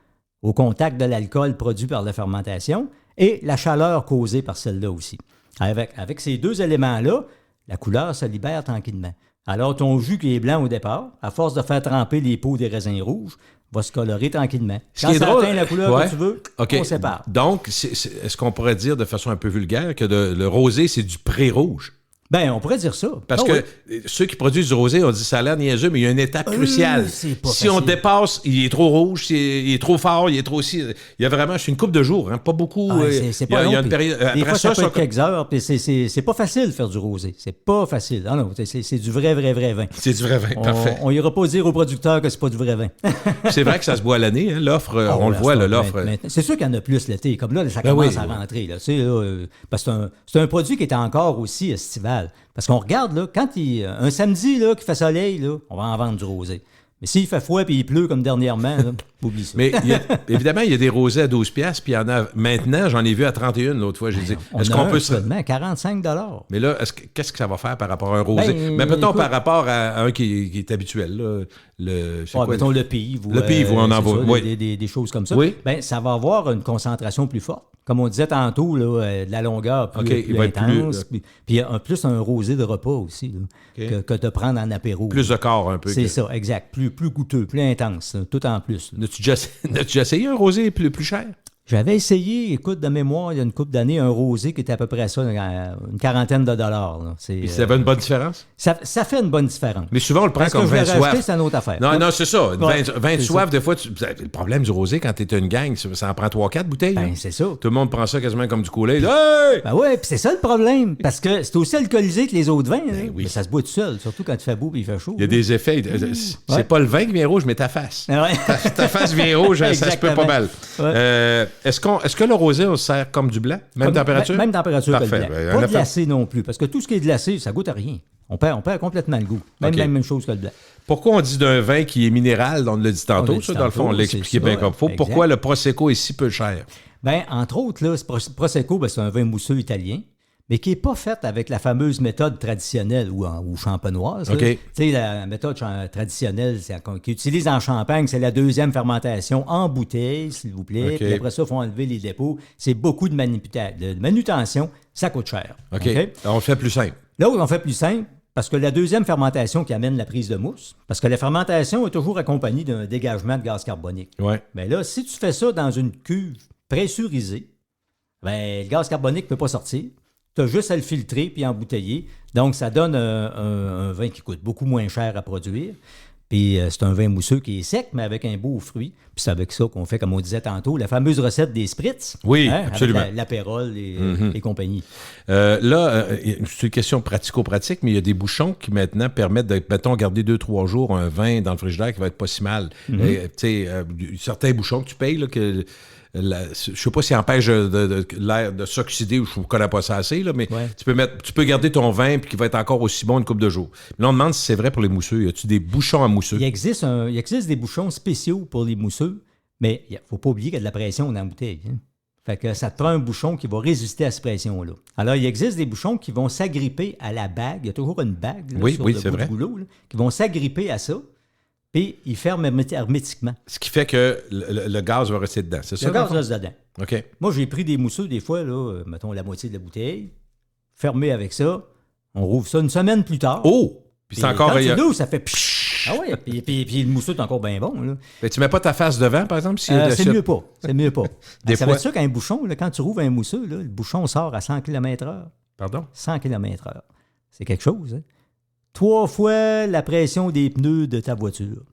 au contact de l'alcool produit par la fermentation et la chaleur causée par celle-là aussi. Avec ces deux éléments-là, la couleur se libère tranquillement. Alors, ton jus qui est blanc au départ, à force de faire tremper les peaux des raisins rouges, va se colorer tranquillement. Quand ça atteint la couleur que tu veux, on sépare. Donc, est-ce qu'on pourrait dire de façon un peu vulgaire que le rosé, c'est du pré-rouge? Ben, on pourrait dire ça. Parce que ceux qui produisent du rosé, on dit ça a l'air niaiseux, mais il y a une étape cruciale. Si facile. On dépasse, il est trop rouge, il est trop fort, il est trop... Il y a vraiment, c'est une couple de jours, hein, pas beaucoup. C'est pas long. Il y a une période... Des fois, ça peut être quelques heures, puis c'est pas facile de faire du rosé. C'est pas facile. Ah non, c'est du vrai vin. C'est du vrai vin, parfait. On ira pas dire aux producteurs que c'est pas du vrai vin. C'est vrai que ça se boit à l'année, hein, l'offre, on le voit, l'offre. C'est sûr qu'il y en a plus l'été. Comme là, ça commence à rentrer. Là, parce que c'est un produit qui est encore aussi estival. Parce qu'on regarde, là, quand un samedi là, qu'il fait soleil, là, on va en vendre du rosé. Mais s'il fait froid et il pleut comme dernièrement, là, oublie ça. Mais évidemment, il y a des rosés à 12$, puis il y en a maintenant, j'en ai vu à 31 l'autre fois. J'ai dit, est-ce qu'on peut seulement 45 $. Mais là, qu'est-ce que ça va faire par rapport à un rosé? Mais mettons par rapport à un qui est habituel. Là, mettons le pive. Le pive, on en voit. Des choses comme ça. Oui. Ben, ça va avoir une concentration plus forte. Comme on disait tantôt, là, de la longueur plus intense. Puis plus un rosé de repas aussi, là, que de prendre en apéro. Plus de corps un peu. C'est ça, exact. Plus goûteux, plus intense, là, tout en plus. N'as-tu déjà essayé un rosé plus cher? J'avais essayé, écoute, de mémoire, il y a une couple d'années, un rosé qui était à peu près ça, une quarantaine de dollars. Là. Et ça fait une bonne différence? Ça fait une bonne différence. Mais souvent, on le prend comme vin soif. C'est une autre affaire. Non, c'est ça. Vin de soif, des fois, le problème du rosé, quand t'es une gang, ça en prend 3-4 bouteilles. Ben, c'est ça. Tout le monde prend ça quasiment comme du Kool-Aid. Hey! Ben ouais, puis c'est ça le problème. Parce que c'est aussi alcoolisé que les autres vins. Ben oui. Mais ça se boit tout seul, surtout quand il fait beau et il fait chaud. Il y a des effets. C'est pas le vin qui vient rouge, mais ta face. Ouais. Ta face vient rouge, ça se peut pas mal. Ouais. Est-ce que le rosé, on se sert comme du blanc? Même température? Même température Parfait. que le blanc. Pas glacé non plus, parce que tout ce qui est glacé, ça goûte à rien. On perd complètement le goût. Même la même chose que le blanc. Pourquoi on dit d'un vin qui est minéral? On l'a dit tantôt, ça, dans le fond, on l'a expliqué bien comme il faut. Pourquoi le Prosecco est si peu cher? Bien, entre autres, là, ce Prosecco, c'est un vin mousseux italien, mais qui n'est pas fait avec la fameuse méthode traditionnelle ou champenoise. Okay. Tu sais, la méthode traditionnelle qu'ils utilisent en Champagne, c'est la deuxième fermentation en bouteille, s'il vous plaît. Okay. Puis après ça, il faut enlever les dépôts. C'est beaucoup de manutention. Ça coûte cher. OK. On le fait plus simple. Là où on fait plus simple, parce que la deuxième fermentation qui amène la prise de mousse, parce que la fermentation est toujours accompagnée d'un dégagement de gaz carbonique. Ouais. Mais là, si tu fais ça dans une cuve pressurisée, ben, le gaz carbonique ne peut pas sortir. Tu as juste à le filtrer puis embouteiller. Donc, ça donne un vin qui coûte beaucoup moins cher à produire. Puis, c'est un vin mousseux qui est sec, mais avec un beau fruit. Puis, c'est avec ça qu'on fait, comme on disait tantôt, la fameuse recette des spritz. Oui, absolument. Avec l'apérole et compagnie. C'est une question pratico-pratique, mais il y a des bouchons qui maintenant permettent de, mettons, garder 2-3 jours un vin dans le frigidaire qui va être pas si mal. Certains bouchons que tu payes, là, que... je ne sais pas s'il empêche l'air de s'oxyder ou je ne connais pas ça assez, là, mais tu peux garder ton vin puis qui va être encore aussi bon une couple de jours. Mais là, on demande si c'est vrai pour les mousseux. Y a-tu des bouchons à mousseux? Il existe des bouchons spéciaux pour les mousseux, mais il ne faut pas oublier qu'il y a de la pression dans la bouteille. Hein? Fait que ça te prend un bouchon qui va résister à cette pression-là. Alors, il existe des bouchons qui vont s'agripper à la bague. Il y a toujours une bague là, sur le bout du goulot, là, qui vont s'agripper à ça. Puis, il ferme hermétiquement. Ce qui fait que le gaz va rester dedans, c'est ça? Le gaz reste dedans. OK. Moi, j'ai pris des mousseux, des fois, là, mettons la moitié de la bouteille, fermé avec ça. On rouvre ça une semaine plus tard. Oh! Puis c'est encore... Quand tu l'ouvres, ça fait... Pshhh! Ah oui, puis le mousseux est encore bien bon. Là. Mais tu mets pas ta face devant, par exemple? C'est mieux pas. C'est mieux pas. Ça fois... veut dire qu'un bouchon, là, quand tu rouvres un mousseux, là, le bouchon sort à 100 km/h. Pardon? 100 km/h. C'est quelque chose. Hein? 3 fois la pression des pneus de ta voiture.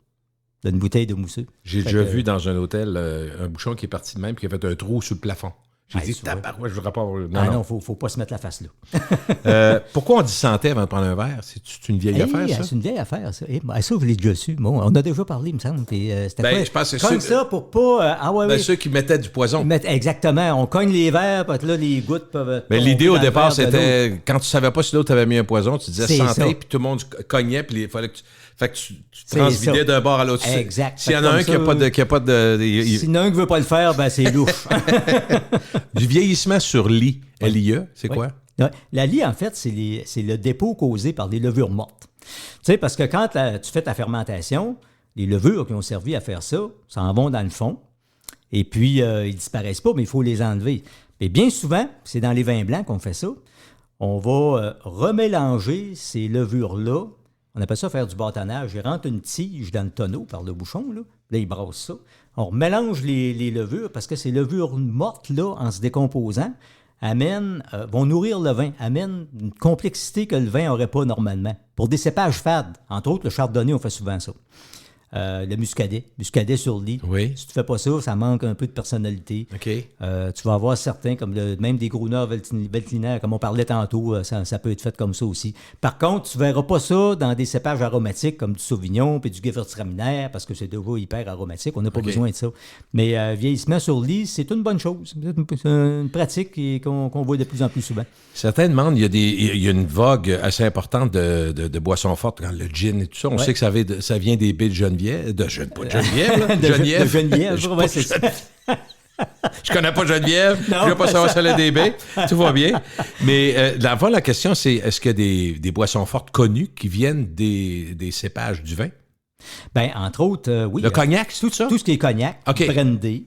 D'une bouteille de mousseux. J'ai déjà vu dans un hôtel un bouchon qui est parti de même et qui a fait un trou sous le plafond. J'ai dit, tabarouette, je voudrais pas... Non, faut pas se mettre la face là. Pourquoi on dit santé avant de prendre un verre? C'est une vieille affaire, ça? C'est une vieille affaire, ça. Ça, vous l'avez déjà su. Bon, on a déjà parlé, il me semble. C'était quoi? Je pense que c'est comme ça pour pas... ceux qui mettaient du poison. Exactement. On cogne les verres, parce que là, les gouttes peuvent... Mais l'idée au départ, c'était... Quand tu savais pas si l'autre avait mis un poison, tu disais santé, puis tout le monde cognait, puis il fallait que tu... Fait que tu transvidais d'un bord à l'autre. Exact. S'il y en a un qui n'a pas de... S'il y en a un qui ne veut pas le faire, ben c'est louche. Du vieillissement sur lie. LIE, c'est quoi? La lie, en fait, c'est le dépôt causé par des levures mortes. Tu sais, parce que quand tu fais ta fermentation, les levures qui ont servi à faire ça s'en vont dans le fond. Et puis, ils disparaissent pas, mais il faut les enlever. Et bien souvent, c'est dans les vins blancs qu'on fait ça, on va remélanger ces levures-là. On appelle ça faire du bâtonnage. Il rentre une tige dans le tonneau par le bouchon. Là, il brasse ça. On remélange les levures parce que ces levures mortes, là, en se décomposant, vont nourrir le vin, amènent une complexité que le vin n'aurait pas normalement. Pour des cépages fades, entre autres, le chardonnay, on fait souvent ça. Le muscadet sur lit. Oui. Si tu fais pas ça, ça manque un peu de personnalité. OK. Tu vas avoir certains, comme même des Gruner Veltliner, comme on parlait tantôt, ça peut être fait comme ça aussi. Par contre, tu verras pas ça dans des cépages aromatiques comme du Sauvignon puis du Gewürztraminer parce que c'est déjà hyper aromatique. On n'a pas besoin de ça. Mais vieillissement sur lit, c'est une bonne chose. C'est une pratique qu'on voit de plus en plus souvent. Certains demandent, il y a une vogue assez importante de boissons fortes, quand le gin et tout ça. On sait que ça vient des baies de Geneviève. Pas de Geneviève, là. De Geneviève, ouais, c'est ça. Je connais pas Geneviève, je ne veux pas savoir si elle a des baies, tout va bien. Mais d'abord, la question, c'est est-ce qu'il y a des boissons fortes connues qui viennent des cépages du vin? Bien, entre autres, oui. Le cognac, c'est tout ça? Tout ce qui est cognac, OK. brandy,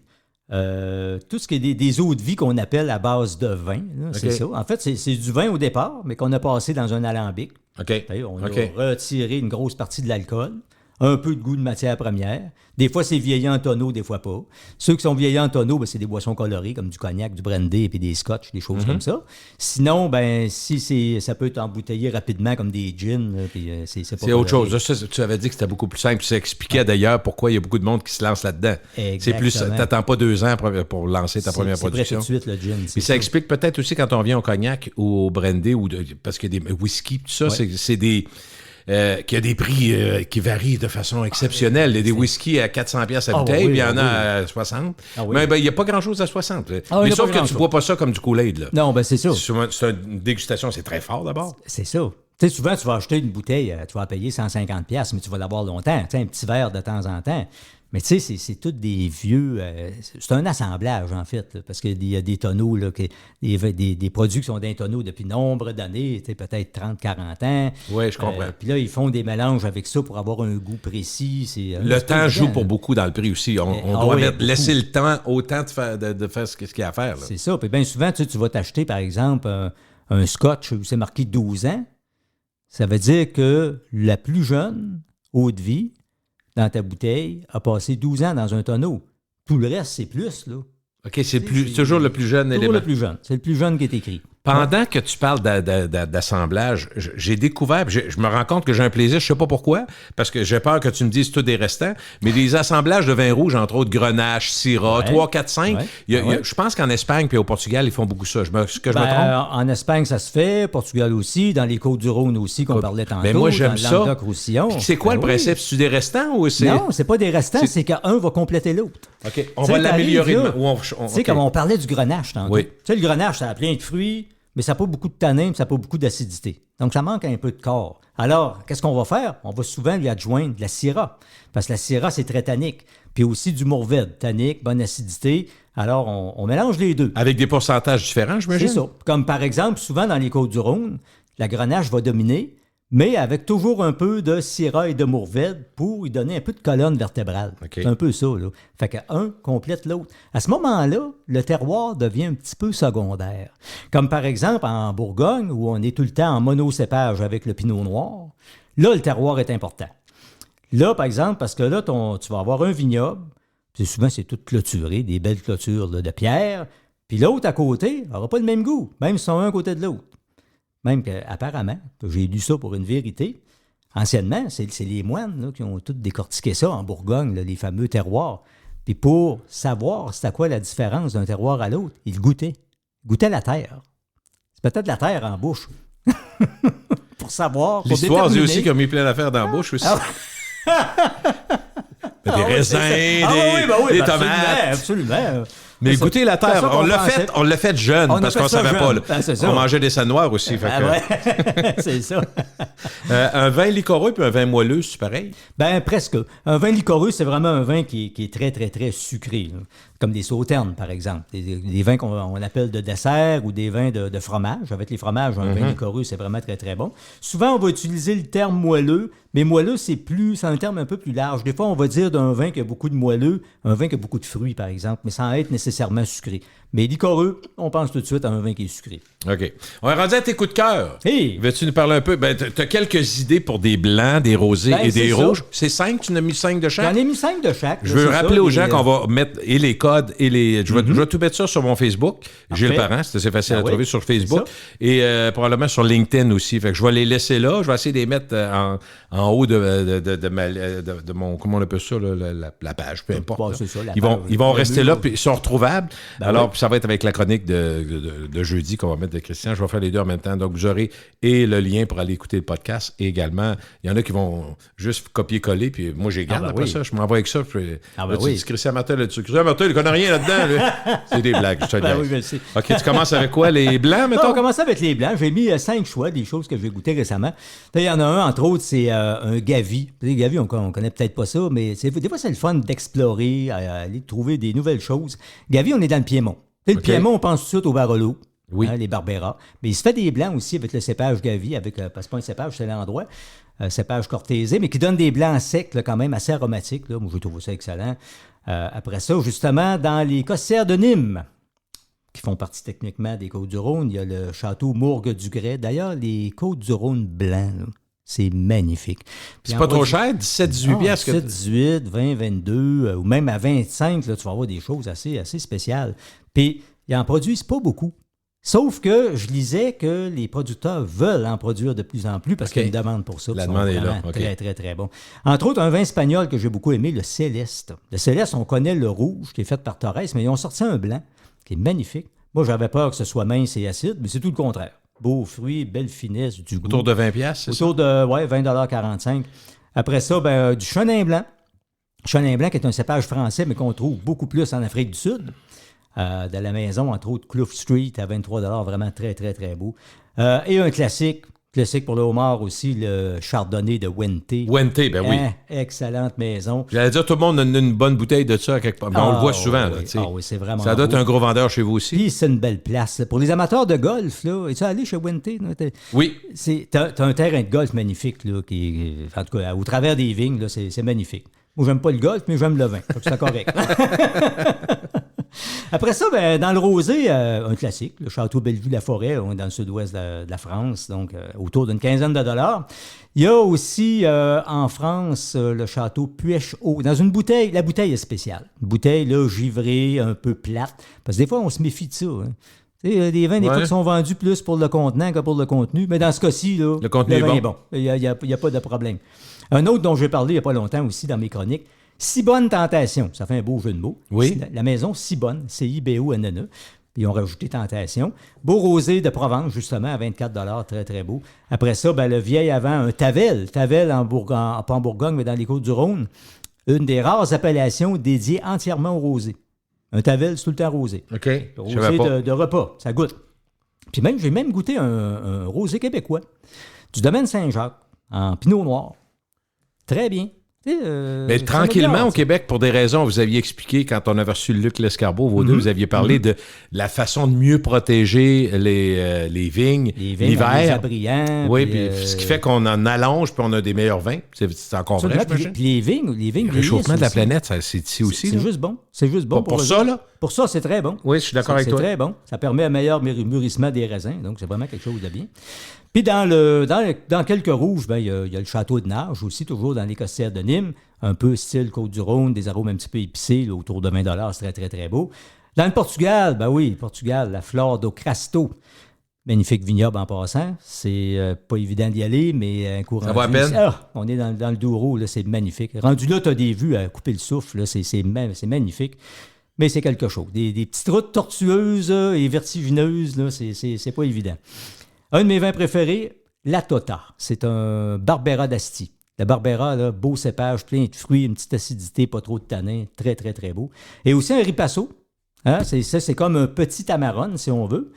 tout ce qui est des eaux de vie qu'on appelle à base de vin, là, c'est ça. En fait, c'est du vin au départ, mais qu'on a passé dans un alambic. OK. On a retiré une grosse partie de l'alcool, un peu de goût de matière première. Des fois, c'est vieilli en tonneau, des fois pas. Ceux qui sont vieillis en tonneau, ben, c'est des boissons colorées, comme du cognac, du brandy et puis des scotch, des choses comme ça. Sinon, ben, ça peut être embouteillé rapidement comme des gins. Puis, c'est pas autre coloré. chose. Ça, tu avais dit que c'était beaucoup plus simple. Ça expliquait d'ailleurs pourquoi il y a beaucoup de monde qui se lance là-dedans. C'est plus, t'attends pas 2 ans pour lancer ta première production. C'est prêt tout de suite, le gin. Mais ça explique peut-être aussi quand on vient au cognac ou au brandy, parce que des whisky, tout ça, c'est des... qu'il y a des prix qui varient de façon exceptionnelle. Il y a des whisky à 400$ la bouteille, puis il y en a à 60. Mais il n'y a pas grand-chose à 60. Mais sauf que tu ne bois pas ça comme du Kool-Aid. Là. Non, ben c'est ça. C'est une dégustation, c'est très fort d'abord. C'est ça. Tu sais, souvent, tu vas acheter une bouteille, tu vas payer 150$, mais tu vas l'avoir longtemps. Tu sais, un petit verre de temps en temps. Mais tu sais, c'est tous des vieux... c'est un assemblage, en fait, là, parce qu'il y a des tonneaux, là, des produits qui sont dans les tonneaux depuis nombre d'années, tu sais, peut-être 30-40 ans. Oui, je comprends. Puis là, ils font des mélanges avec ça pour avoir un goût précis. Le temps joue pour beaucoup dans le prix aussi. On doit laisser le temps autant de faire ce qu'il y a à faire. Là. C'est ça. Puis bien souvent, tu vas t'acheter, par exemple, un scotch où c'est marqué 12 ans. Ça veut dire que la plus jeune eau de vie dans ta bouteille a passé 12 ans dans un tonneau. Tout le reste, c'est plus, là. OK, c'est toujours le plus jeune élément. Toujours le plus jeune. C'est le plus jeune qui est écrit. Pendant que tu parles d'assemblage, j'ai découvert, je me rends compte que j'ai un plaisir, je sais pas pourquoi, parce que j'ai peur que tu me dises tout des restants, mais des assemblages de vin rouge, entre autres Grenache, Syrah, 3, 4, 5. Je pense qu'en Espagne puis au Portugal, ils font beaucoup ça. Est-ce que je me trompe? En Espagne, ça se fait, Portugal aussi, dans les Côtes-du-Rhône aussi, qu'on parlait tantôt. Mais moi, j'aime ça. C'est quoi le principe? C'est-tu des restants ou c'est... Non, c'est pas des restants, c'est qu'un va compléter l'autre. OK, on va l'améliorer. Tu sais, comme on parlait du Grenache tantôt. Oui. Tu sais, le Grenache, ça a plein de fruits, mais ça n'a pas beaucoup de tanins, ça n'a pas beaucoup d'acidité. Donc, ça manque un peu de corps. Alors, qu'est-ce qu'on va faire? On va souvent lui adjoindre de la Syrah, parce que la Syrah, c'est très tannique. Puis aussi du Mourvèdre, tannique, bonne acidité. Alors, on mélange les deux. Avec des pourcentages différents, j'imagine? C'est ça. Comme par exemple, souvent dans les Côtes-du-Rhône, la Grenache va dominer, mais avec toujours un peu de Syrah et de Mourvèdre pour lui donner un peu de colonne vertébrale. Okay. C'est un peu ça, là. Fait qu'un complète l'autre. À ce moment-là, le terroir devient un petit peu secondaire. Comme par exemple en Bourgogne, où on est tout le temps en monocépage avec le pinot noir, là, le terroir est important. Là, par exemple, parce que là, tu vas avoir un vignoble, puis souvent, c'est tout clôturé, des belles clôtures là, de pierre, puis l'autre à côté n'aura pas le même goût, même si ils sont un à côté de l'autre. Même qu'apparemment, j'ai lu ça pour une vérité, anciennement, c'est les moines là, qui ont tous décortiqué ça en Bourgogne, là, les fameux terroirs. Puis pour savoir c'était quoi la différence d'un terroir à l'autre, ils goûtaient. Ils goûtaient la terre. C'est peut-être la terre en bouche. Pour savoir, pour l'histoire dit déterminer. aussi qu'ils ont mis plein d'affaires dans la bouche aussi. Des raisins, des tomates. Absolument. Mais goûter la terre, on l'a fait jeune, parce qu'on ne savait pas. Là. On mangeait des sangs noirs aussi. C'est ça. Un vin liquoreux puis un vin moelleux, c'est pareil? Ben presque. Un vin liquoreux, c'est vraiment un vin qui est très, très, très sucré. Là. Comme des sauternes, par exemple. Des vins qu'on appelle de dessert ou des vins de fromage. Avec les fromages, un vin liquoreux, c'est vraiment très, très bon. Souvent, on va utiliser le terme moelleux, mais moelleux, c'est un terme un peu plus large. Des fois, on va dire d'un vin qui a beaucoup de moelleux, un vin qui a beaucoup de fruits, par exemple, mais sans être nécessairement nécessairement sucré. Mais liquoreux, on pense tout de suite à un vin qui est sucré. OK. On est rendu à tes coups de cœur. Hey! Veux-tu nous parler un peu? Ben, tu as quelques idées pour des blancs, des rosés et des rouges. Ça. C'est 5? Tu en as mis 5 de chaque? J'en ai mis 5 de chaque. Je veux rappeler aux gens qu'on va mettre et les codes et les... Je vais tout mettre ça sur mon Facebook. Gilles Parent, c'est assez facile à trouver sur Facebook. Et probablement sur LinkedIn aussi. Fait que je vais les laisser là. Je vais essayer de les mettre en haut de mon... Comment on appelle ça? Là, la page, peu importe. Bon, c'est ça, ils vont rester là, puis ils sont retrouvables. Ben alors, ça va être avec la chronique de jeudi qu'on va mettre de Christian. Je vais faire les deux en même temps. Donc, vous aurez et le lien pour aller écouter le podcast. Et également, il y en a qui vont juste copier-coller. Puis moi, j'ai garde après ça. Je m'envoie avec ça. Puis, là, tu dis Christian Martel là-dessus. Christian Martel, il connaît rien là-dedans. Là. C'est des blagues. Je te oui, je le sais. OK, tu commences avec quoi? Les blancs, mettons? On commence avec les blancs. J'ai mis 5 choix, des choses que j'ai goûtées récemment. Il y en a un, entre autres, c'est un Gavi. Les Gavi, on connaît peut-être pas ça, mais des fois, c'est le fun d'explorer, aller trouver des nouvelles choses. Gavi, on est dans le Piémont. Le Piémont, on pense tout de suite au Barolo. Oui. Les Barbera. Mais il se fait des blancs aussi avec le cépage Gavi, parce que c'est pas un cépage, c'est l'endroit. Cépage cortésé, mais qui donne des blancs secs, là, quand même assez aromatiques. Là. Moi, je trouve ça excellent. Après ça, justement, dans les costières de Nîmes, qui font partie techniquement des Côtes-du-Rhône, il y a le château Mourgue-du-Grès. D'ailleurs, les Côtes-du-Rhône blancs, là, c'est magnifique. Puis c'est pas trop cher, 17-18 piastres. 17-18, 20-22, ou même à 25, là, tu vas avoir des choses assez spéciales. Puis, ils en produisent pas beaucoup. Sauf que je lisais que les producteurs veulent en produire de plus en plus parce qu'il y a une demande pour ça. La demande est là. Très, très, très bon. Entre autres, un vin espagnol que j'ai beaucoup aimé, le Céleste. Le Céleste, on connaît le rouge qui est fait par Torres, mais ils ont sorti un blanc qui est magnifique. Moi, j'avais peur que ce soit mince et acide, mais c'est tout le contraire. Beaux fruits, belle finesse, du goût. Autour de 20 piastres, c'est Autour de 20,45 $. Après ça, du Chenin blanc. Chenin blanc qui est un cépage français, mais qu'on trouve beaucoup plus en Afrique du Sud. De la maison, entre autres, Clough Street à 23 $, vraiment très, très, très beau. Et un classique pour le homard aussi, le Chardonnay de Wente. Wente, ben oui. Excellente maison. J'allais dire, tout le monde a une bonne bouteille de ça quelque part. Mais on le voit souvent. Oui. Là, oui, c'est vraiment ça doit être un gros vendeur chez vous aussi. Puis c'est une belle place. Pour les amateurs de golf, là, es-tu allé chez Wente? Oui. T'as un terrain de golf magnifique, là, en tout cas, au travers des vignes, là, c'est magnifique. Moi, j'aime pas le golf, mais j'aime le vin. Donc, c'est correct. Après ça, dans le rosé, un classique, le Château Bellevue-la-Forêt, on est dans le sud-ouest de la France, donc autour d'une quinzaine de $. Il y a aussi en France le Château Puech-Haut, dans une bouteille. La bouteille est spéciale. Une bouteille là, givrée, un peu plate, parce que des fois, on se méfie de ça. Hein. Les vins, des fois, qui sont vendus plus pour le contenant que pour le contenu, mais dans ce cas-ci, là, le contenu vin est est bon. Il n'y a pas de problème. Un autre dont j'ai parlé il n'y a pas longtemps aussi dans mes chroniques, Cibonne Tentation. Ça fait un beau jeu de mots. Oui. La maison Cibonne, C-I-B-O-N-N-E. Ils ont rajouté Tentation. Beau rosé de Provence, justement, à 24 $, très, très beau. Après ça, le vieil avant, un Tavel. Tavel, pas en Bourgogne, mais dans les Côtes-du-Rhône. Une des rares appellations dédiées entièrement au rosé. Un Tavel, c'est tout le temps rosé. OK. Rosé de repas, ça goûte. Puis j'ai même goûté un rosé québécois du domaine Saint-Jacques, en pinot noir. Très bien. Mais tranquillement, au Québec, pour des raisons, vous aviez expliqué, quand on avait reçu Luc Lescarbot, vous deux, vous aviez parlé de la façon de mieux protéger les vignes l'hiver. Les abriants. Oui, puis ce qui fait qu'on en allonge, puis on a des meilleurs vins. C'est encore vrai, Puis les vignes le réchauffement de la planète, c'est ici aussi. C'est juste bon. C'est juste bon. Pour ça, là? Pour ça, c'est très bon. Oui, je suis d'accord avec toi. C'est très bon. Ça permet un meilleur mûrissement des raisins, donc c'est vraiment quelque chose de bien. Puis dans quelques rouges, il y a le Château de Narges aussi, toujours dans les costières de Nîmes, un peu style Côte-du-Rhône, des arômes un petit peu épicés, là, autour de 20 $, c'est très, très, très beau. Dans le Portugal, Portugal, la Flor do Crasto. Magnifique vignoble en passant. C'est pas évident d'y aller, mais un courant. Ça va à peine. On est dans le Douro, là, c'est magnifique. Rendu là, tu as des vues à couper le souffle, là, c'est magnifique. Mais c'est quelque chose. Des petites routes tortueuses et vertigineuses, là, c'est pas évident. Un de mes vins préférés, la Tota. C'est un Barbera d'Asti. La Barbera, là, beau cépage, plein de fruits, une petite acidité, pas trop de tanin, très, très, très beau. Et aussi un Ripasso. Hein? C'est comme un petit Amarone, si on veut,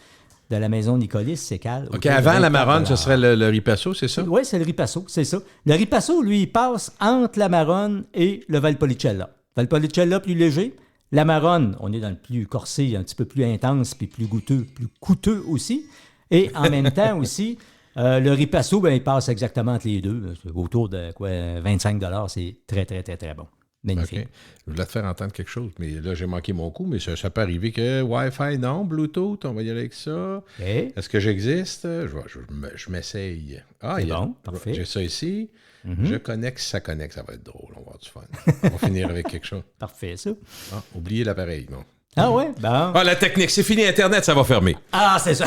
de la maison Nicolis, c'est calme. OK, avant l'Amarone, ce serait le Ripasso, c'est ça? Oui, c'est le Ripasso, c'est ça. Le Ripasso, lui, il passe entre l'Amarone et le Valpolicella. Valpolicella, plus léger. L'Amarone, on est dans le plus corsé, un petit peu plus intense, puis plus goûteux, plus coûteux aussi. Et en même temps aussi, le Ripasso, il passe exactement entre les deux. Autour de 25 $, c'est très, très, très, très bon. Magnifique. OK. Je voulais te faire entendre quelque chose, mais là, j'ai manqué mon coup, mais ça peut arriver que Wi-Fi, non, Bluetooth, on va y aller avec ça. Okay. Est-ce que j'existe? Je m'essaye. C'est bon, parfait. J'ai ça ici. Je connecte, ça connecte, ça va être drôle, on va avoir du fun. On va finir avec quelque chose. Parfait, ça. Ah, oubliez l'appareil, non. Ah ouais? Ben... Ah, la technique, c'est fini, Internet, ça va fermer. Ah, c'est ça.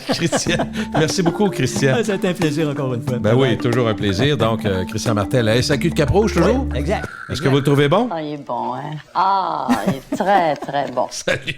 Christian, merci beaucoup, Christian. Ça a été un plaisir encore une fois. Ben oui, toujours un plaisir. Donc, Christian Martel, la SAQ de Cap-Rouge, toujours? Oui, exact. Est-ce que vous le trouvez bon? Ah, il est bon, hein? Ah, il est très, très bon. Salut.